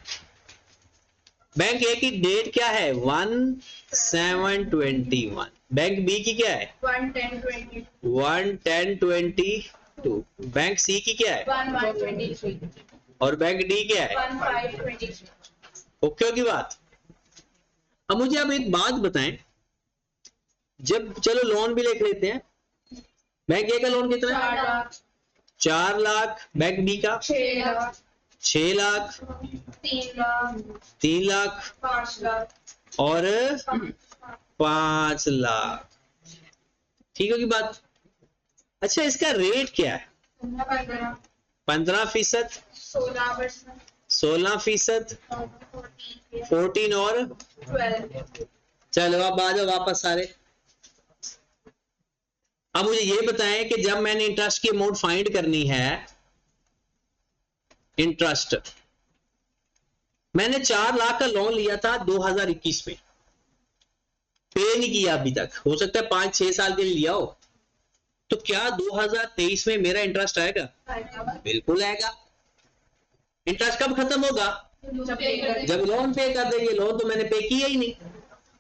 बैंक ए की डेट क्या है? 1/7/21। बैंक बी की क्या है? 1/10/22। बैंक सी की क्या है? 1/1/23। और बैंक डी क्या है? 1523। ओके होगी बात। अब मुझे आप एक बात बताएं, जब चलो लोन भी लिख लेते हैं, बैंक ए का लोन कितना है? 4 लाख, 4 लाख, बैंक बी का 6 लाख, 6 लाख, 3 लाख, 3 लाख 5 लाख और 5 5 लाख। ठीक होगी बात। अच्छा, इसका रेट क्या है? 15, 15%, 16%, 16%, 14, 14 और 12। चलो अब आ जाओ वापस सारे। अब मुझे ये बताएं कि जब मैंने इंटरेस्ट की अमाउंट फाइंड करनी है, इंटरेस्ट मैंने 4 लाख का लोन लिया था 2021 में, पे नहीं किया अभी तक, हो सकता है 5-6 साल के लिए लिया हो, तो क्या 2023 में मेरा इंटरेस्ट आएगा? बिल्कुल आएगा। इंटरेस्ट कब खत्म होगा? जब लोन पे कर देंगे। लोन तो मैंने पे किया ही नहीं।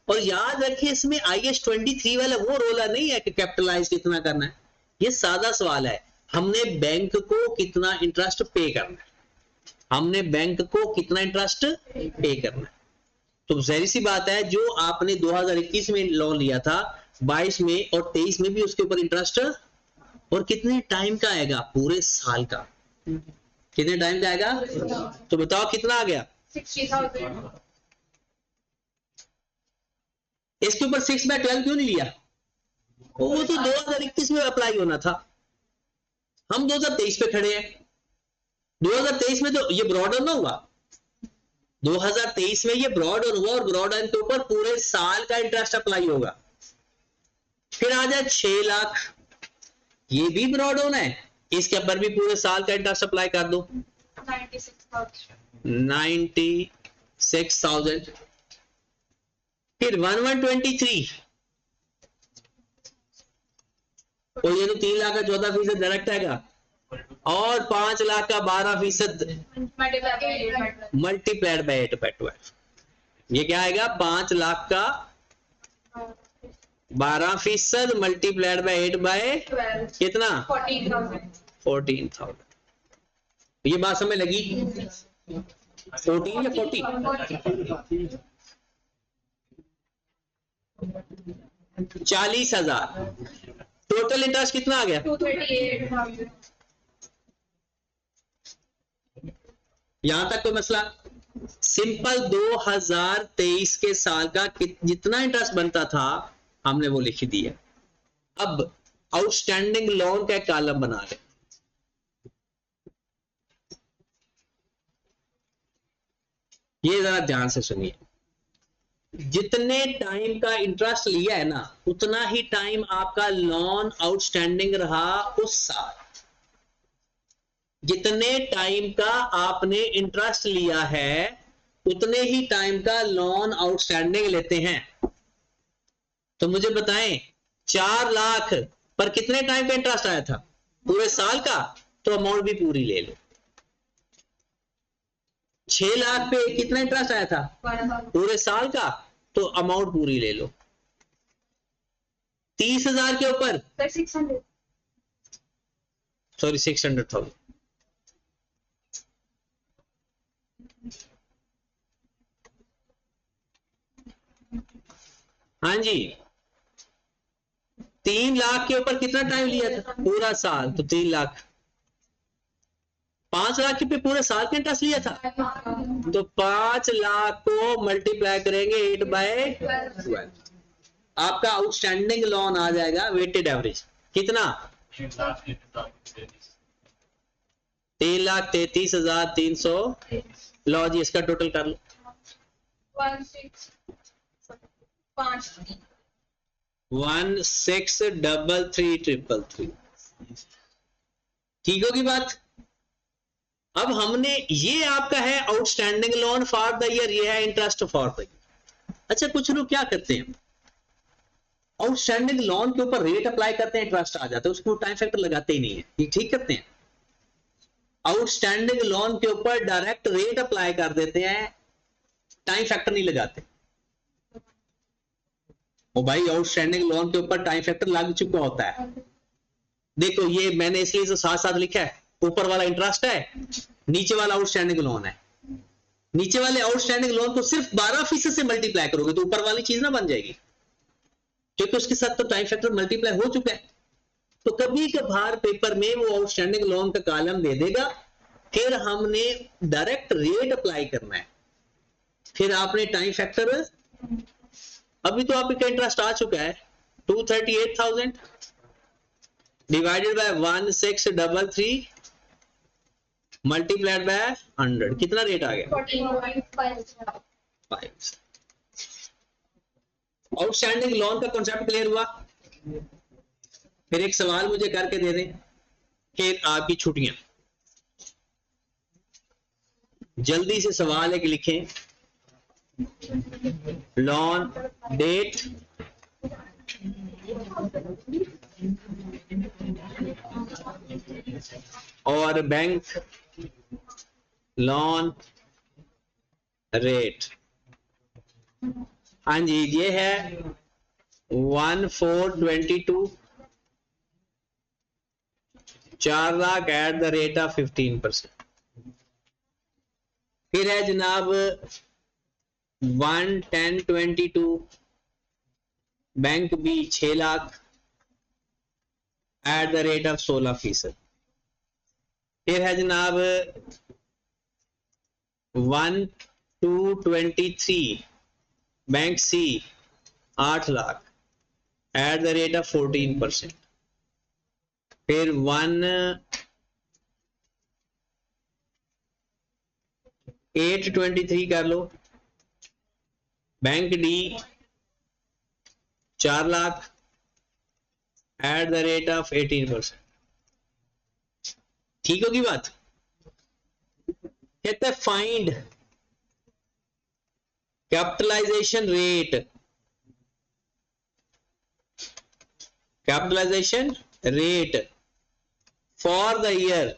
और याद रखिए, इसमें IAS 23 वाला वो रोला नहीं है कि कैपिटलाइज कितना करना है। ये सादा सवाल है, हमने बैंक को कितना इंटरेस्ट पे करना है, हमने बैंक को कितना इंटरेस्ट पे करना है। तो जहरी सी बात है, जो आपने 2021 में लोन लिया था, 22 में और 23 में भी उसके ऊपर इंटरेस्ट, और कितने टाइम का आएगा? पूरे साल का। कितने टाइम का आएगा? तो बताओ कितना आ गया? 60,000। इसके ऊपर 6/12 क्यों नहीं लिया? वो तो 2021 में अप्लाई होना था, हम 2023 पे खड़े हैं। 2023 में तो ये ब्रॉड ऑन हुआ, 2023 में ये ब्रॉड ऑन हुआ, और ब्रॉड ऑन के ऊपर पूरे साल का इंटरेस्ट अप्लाई होगा। फिर आ जाए 6 लाख, ये भी ब्रॉड ऑन है, इसके ऊपर भी पूरे साल का इंटरेस्ट अप्लाई कर दो, 96,000। फिर 1123, और ये तो 3 लाख का 14% डायरेक्ट आएगा, और 5 लाख का 12% मल्टीप्लाइड बाय 8/12। ये क्या आएगा? 5 लाख का 12% मल्टीप्लाइड बाय 8/12 कितना? 14,000। ये बात समझ लगी? 14 या 40? 40,000। टोटल इंटरेस्ट कितना आ गया? 238,000। यहां तक कोई मसला? सिंपल 2023 के साल का जितना इंटरेस्ट बनता था हमने वो लिख दिया। अब आउटस्टैंडिंग लोन का कॉलम बना ले। ये जरा ध्यान से सुनिए, जितने टाइम का इंटरेस्ट लिया है ना, उतना ही टाइम आपका लोन आउटस्टैंडिंग रहा उस साल। जितने टाइम का आपने इंटरेस्ट लिया है, उतने ही टाइम का लोन आउटस्टैंडिंग लेते हैं। तो मुझे बताएं, 4 लाख पर कितने टाइम का इंटरेस्ट आया था? पूरे साल का, तो अमाउंट भी पूरी ले लो। 6 लाख पे कितना इंटरेस्ट आया था? पूरे साल का, तो अमाउंट पूरी ले लो। 30,000 के ऊपर 600। सॉरी 600,000। हाँ जी, 3 लाख के ऊपर कितना टाइम लिया था? पूरा साल, तो 3 लाख। 5 लाख के पे पूरे साल का इंटरेस्ट लिया था, तो 5 लाख को मल्टीप्लाई करेंगे 8/12, आपका आउटस्टैंडिंग लोन आ जाएगा वेटेड एवरेज कितना? 3,33,300। लो जी, इसका टोटल कर लो। 163333। ठीक होगी बात? अब हमने, ये आपका है outstanding loan for the year, ये है इंटरेस्ट फॉर द ईयर। अच्छा, कुछ लोग क्या करते हैं, आउटस्टैंडिंग लोन के ऊपर रेट अप्लाई करते हैं, इंटरेस्ट आ जाता है, उसको टाइम फैक्टर लगाते ही नहीं है। ये ठीक करते हैं? आउटस्टैंडिंग लोन के ऊपर डायरेक्ट रेट अप्लाई कर देते हैं, टाइम फैक्टर नहीं लगाते। ओ भाई, आउटस्टैंडिंग लोन के ऊपर टाइम फैक्टर लग चुका होता है। देखो, ये मैंने इसलिए तो साथ साथ लिखा है, ऊपर वाला इंटरेस्ट है, नीचे वाला आउटस्टैंडिंग लोन है। नीचे वाले आउटस्टैंडिंग लोन को सिर्फ 12% से मल्टीप्लाई करोगे तो ऊपर वाली चीज ना बन जाएगी, क्योंकि उसके साथ तो टाइम फैक्टर मल्टीप्लाई हो चुका है। तो कभी कभार पेपर में वो आउटस्टैंडिंग लोन का कॉलम दे देगा, फिर हमने डायरेक्ट रेट अप्लाई करना है, फिर आपने टाइम फैक्टर, अभी तो आपका इंटरेस्ट आ चुका है 238,000 डिवाइडेड बाय 1633 मल्टीप्लाइड बाय 100, कितना रेट आ गया? 5। आउटस्टैंडिंग लोन का कॉन्सेप्ट क्लियर हुआ? फिर एक सवाल मुझे करके दे दें कि आपकी छुट्टियां, जल्दी से सवाल एक लिखें। लोन डेट, और बैंक लोन रेट। हाँ जी, ये है 1422, 4 lakh at the rate of 15%। फिर है जनाब 11022, bank B 6 lakh at the rate of 16%। फिर है जनाब 1223, bank C 8 lakh at the rate of 14%। फिर 1823 कर लो, bank D 4 lakh at the rate of 18%। ठीक होगी बात? कहते हैं find capitalisation rate, capitalisation rate for the year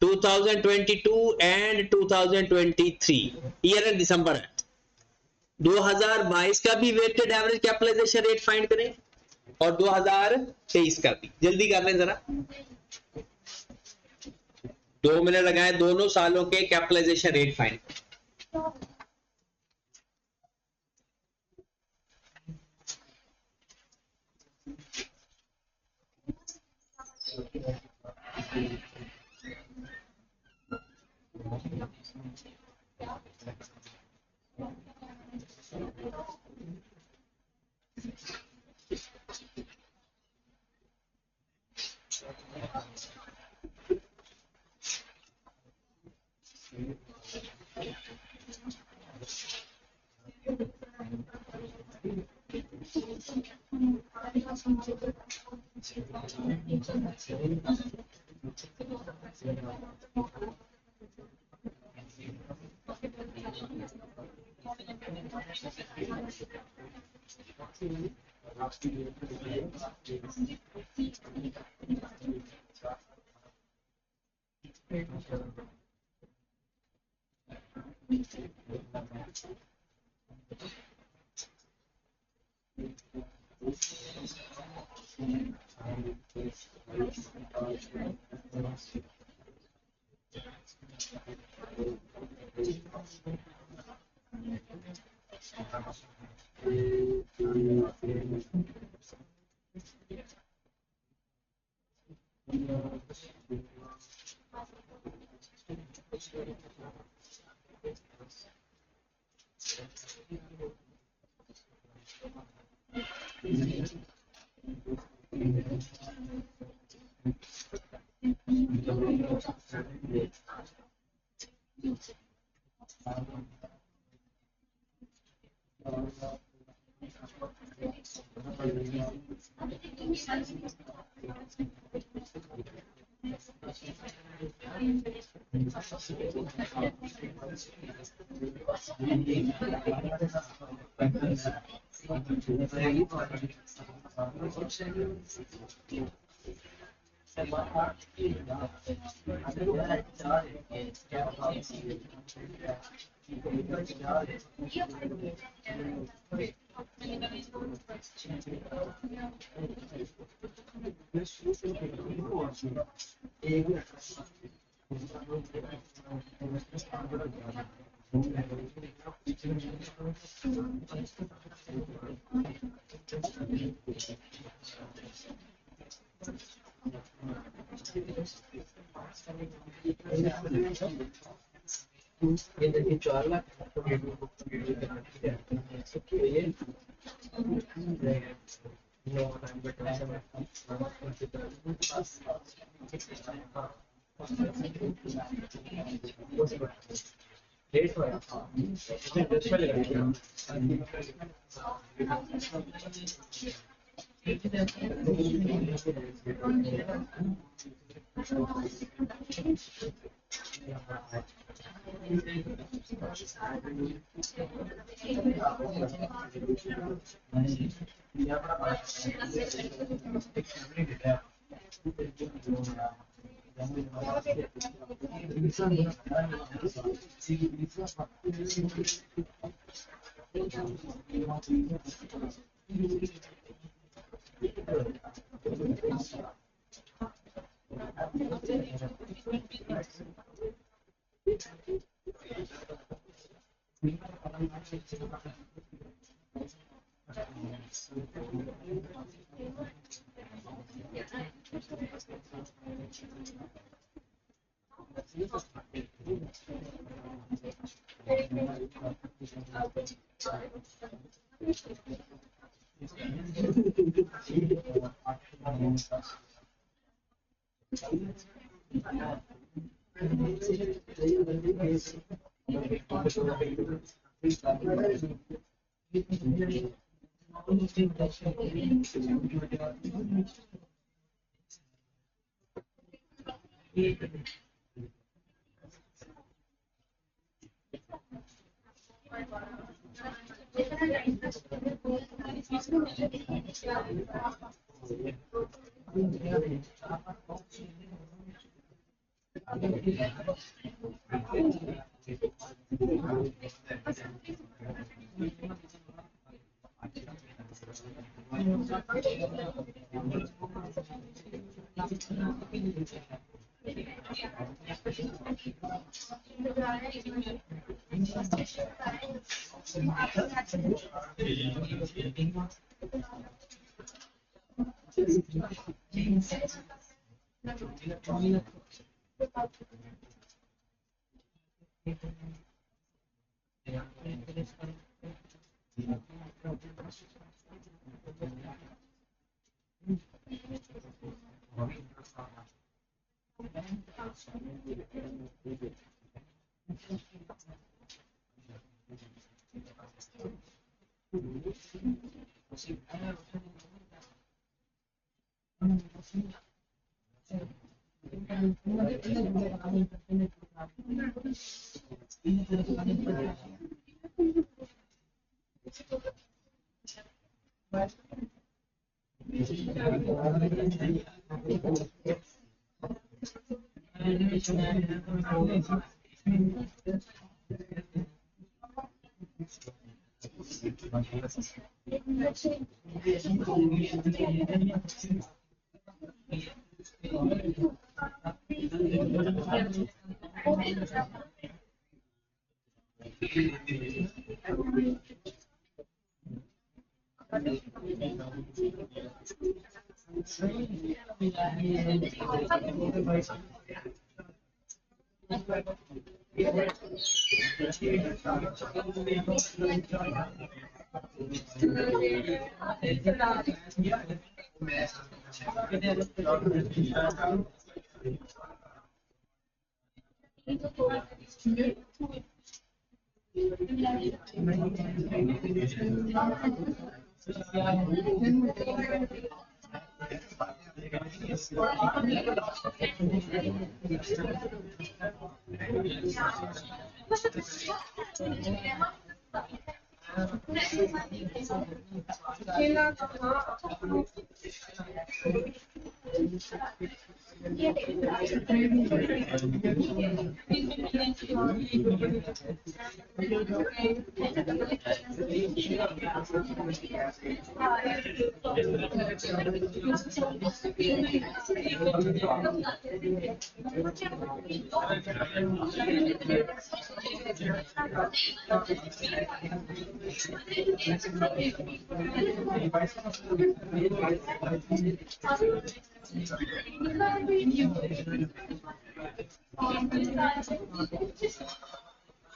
2022 and 2023, year end दिसंबर है। 2022 का भी weighted average capitalisation rate find करें और 2023 का भी। जल्दी कर लें जरा, 2 मिनट लगाए, दोनों सालों के कैपिटलाइजेशन रेट फाइंड।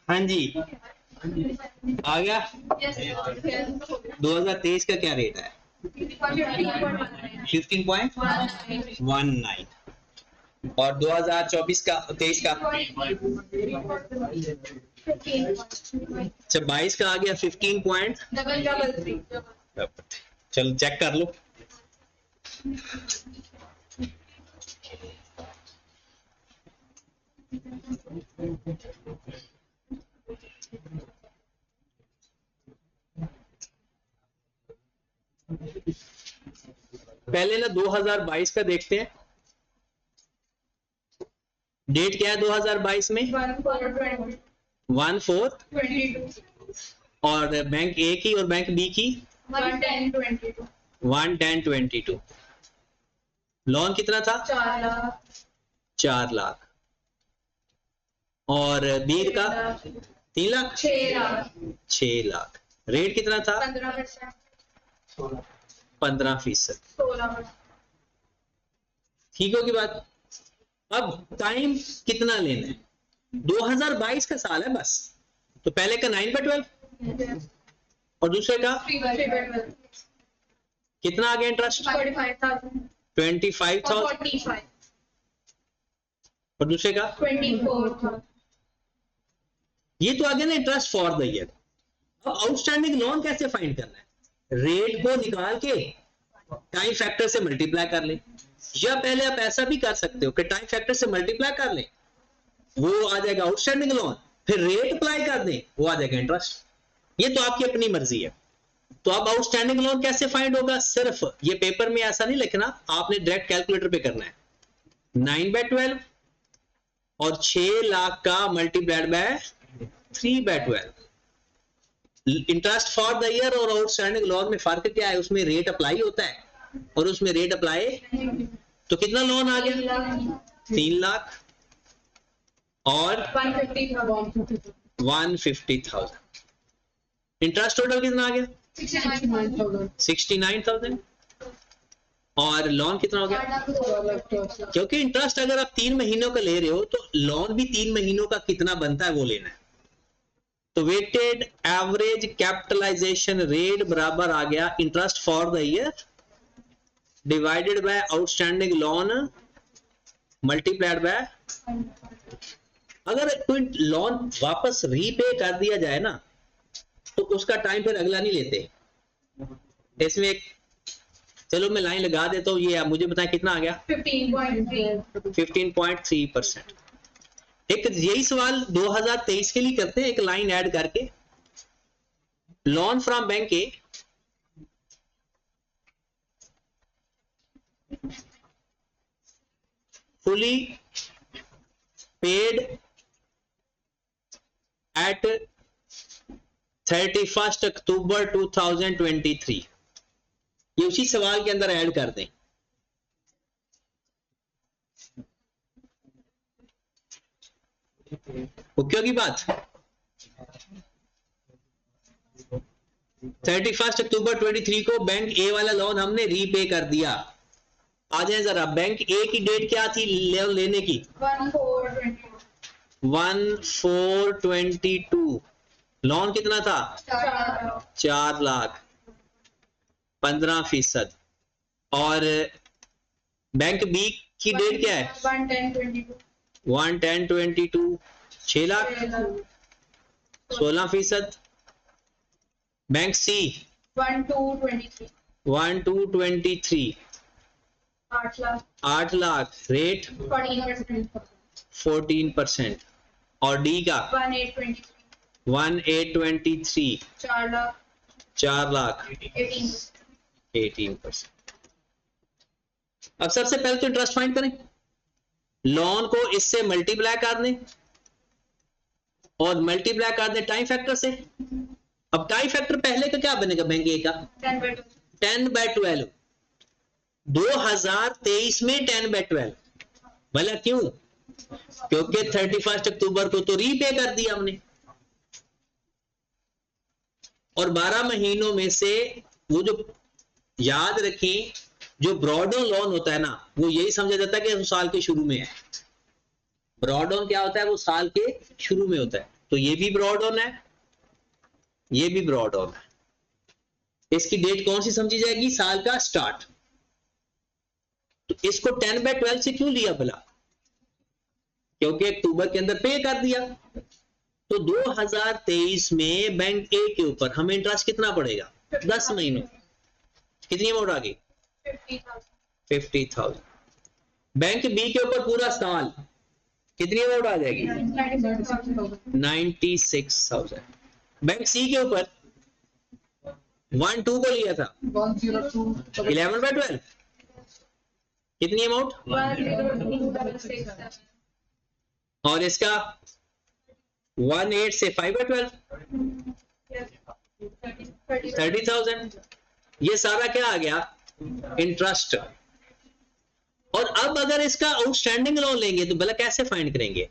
हाँ जी, आ गया। 2023 का क्या रेट है? 15.19 और 2024 का 23 का अच्छा 22 का आ गया 15.3। चलो चेक कर लो। पहले ना 2022 का देखते हैं। डेट क्या है 2022 में? 1/4 और बैंक ए की और बैंक बी की 1/10/22। लोन कितना था? 4 लाख। और बी का 3 लाख 6 लाख। रेट कितना था? 15%। ठीक होगी बात। अब टाइम कितना लेना है? 2022 का साल है बस। तो पहले का 9/12 और दूसरे का कितना आ गया इंटरेस्ट? 25,000 और दूसरे का 24,000। ये तो आ गया ना इंटरेस्ट फॉर द ईयर। अब आउटस्टैंडिंग लोन कैसे फाइंड करना है? रेट को निकाल के टाइम फैक्टर से मल्टीप्लाई कर ले, या पहले आप ऐसा भी कर सकते हो कि टाइम फैक्टर से मल्टीप्लाई कर ले, वो आ जाएगा आउटस्टैंडिंग लोन, फिर रेट अप्लाई कर दें, वो आ जाएगा इंटरेस्ट। ये तो आपकी अपनी मर्जी है। तो अब आउटस्टैंडिंग लोन कैसे फाइंड होगा? सिर्फ ये पेपर में ऐसा नहीं लिखना, आपने डायरेक्ट कैलकुलेटर पे करना है। 9/12 और 6 लाख का multiplied by 3/12। Interest for the year और आउटस्टैंडिंग लोन में फर्क क्या है? उसमें रेट अप्लाई होता है और उसमें रेट अप्लाई। तो कितना लोन आ गया? 3 लाख और 150,000। इंटरेस्ट टोटल कितना आ गया? 69,000। और लोन कितना हो गया? क्योंकि इंटरेस्ट अगर आप 3 महीनों का ले रहे हो तो लोन भी 3 महीनों का कितना बनता है वो लेना है। तो वेटेड एवरेज कैपिटलाइजेशन रेट बराबर आ गया interest for the year divided bye outstanding loan multiplied by. अगर कोई लोन वापस रीपे कर दिया जाए ना तो उसका टाइम फिर अगला नहीं लेते। इसमें एक चलो मैं लाइन लगा देता हूँ। ये आप मुझे बताएं कितना आ गया? 15.3%। एक यही सवाल 2023 के लिए करते हैं, एक लाइन ऐड करके। Loan from bank A fully paid at 31st October 2023। ये उसी सवाल के अंदर ऐड कर दें। ओके होगी बात? 31 अक्टूबर 23 को बैंक ए वाला लोन हमने रीपे कर दिया। आ जाए जरा, बैंक ए की डेट क्या थी लेने की? 1/4/22। लोन कितना था? 4 लाख 15%। और बैंक बी की डेट क्या है? 1/10/22 6 लाख 16%। बैंक सी 1/2/23 8 लाख रेट 14%। और डी का 1/8/23 4 लाख 18%। अब सबसे पहले तो इंटरेस्ट फाइंड करें। लोन को इससे मल्टीप्लाई कर दें और मल्टीप्लाई कर दें टाइम फैक्टर से। अब टाइम फैक्टर पहले का क्या बनेगा बैंक ए का 10/12। 2023 में 10/12 भला क्यों? क्योंकि 31 अक्टूबर को तो रीपे कर दिया हमने और 12 महीनों में से वो जो याद रखें जो ब्रॉड ऑन लोन होता है ना वो यही समझा जाता है कि वो साल के शुरू में है। ब्रॉड ऑन क्या होता है? वो साल के शुरू में होता है। तो ये भी ब्रॉड ऑन है, ये भी ब्रॉड ऑन है। इसकी डेट कौन सी समझी जाएगी? साल का स्टार्ट। तो इसको 10/12 से क्यों लिया भला? क्योंकि अक्टूबर के अंदर पे कर दिया। तो 2023 में बैंक ए के ऊपर हमें इंटरेस्ट कितना पड़ेगा? 10 महीनों। कितनी अमाउंट आ गई? 50,000। बैंक बी के ऊपर पूरा साल कितनी अमाउंट आ जाएगी? 96,000। बैंक सी के ऊपर 1-2 को लिया था 11/12 कितनी अमाउंट? 102,667 और इसका 18 से 5/12 30,000। ये सारा क्या आ गया? इंटरेस्ट। और अब अगर इसका आउटस्टैंडिंग लोन लेंगे तो भला कैसे फाइंड करेंगे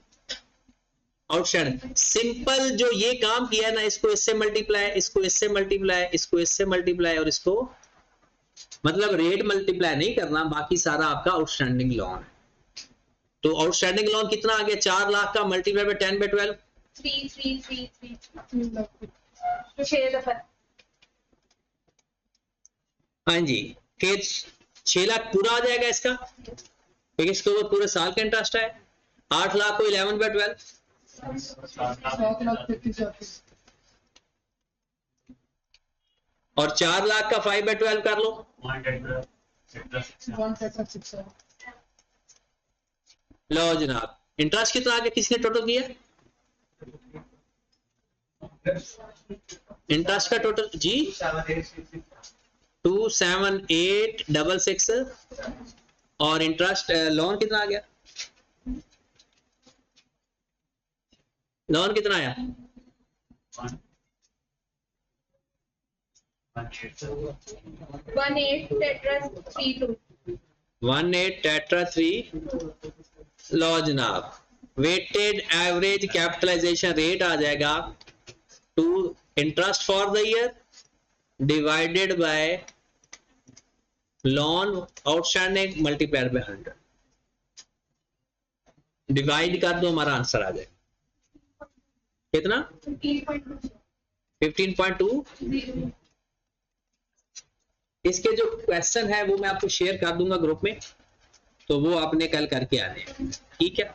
आउटस्टैंडिंग? सिंपल जो ये काम किया है ना, इसको इससे मल्टीप्लाई, इसको इससे मल्टीप्लाई, इसको इससे मल्टीप्लाई और इसको मतलब रेट मल्टीप्लाई नहीं करना, बाकी सारा आपका आउटस्टैंडिंग लोन है। तो आउटस्टैंडिंग लोन कितना आ गया? 4 लाख का मल्टीप्लाई बाय 10/12 6 दफा। हाँ जी, फिर 6 लाख पूरा आ जाएगा इसका, क्योंकि इसके ऊपर पूरे साल का इंटरेस्ट है। 8 लाख को 11/12 और 4 लाख का 5/12 कर लो। लो जनाब, इंटरेस्ट कितना आ गया? किसने टोटल किया इंटरेस्ट का टोटल? जी 27866 और इंटरेस्ट लोन कितना आ गया? लोन कितना आया? 18 लो जनाब, वेटेड एवरेज कैपिटलाइजेशन रेट आ जाएगा to interest for the year divided by loan outstanding multiplied by 100। Divide कर दो, हमारा आंसर आ जाएगा कितना? 15.2। इसके जो क्वेश्चन है वो मैं आपको शेयर कर दूंगा ग्रुप में, तो वो आपने कल करके आने हैं, ठीक है।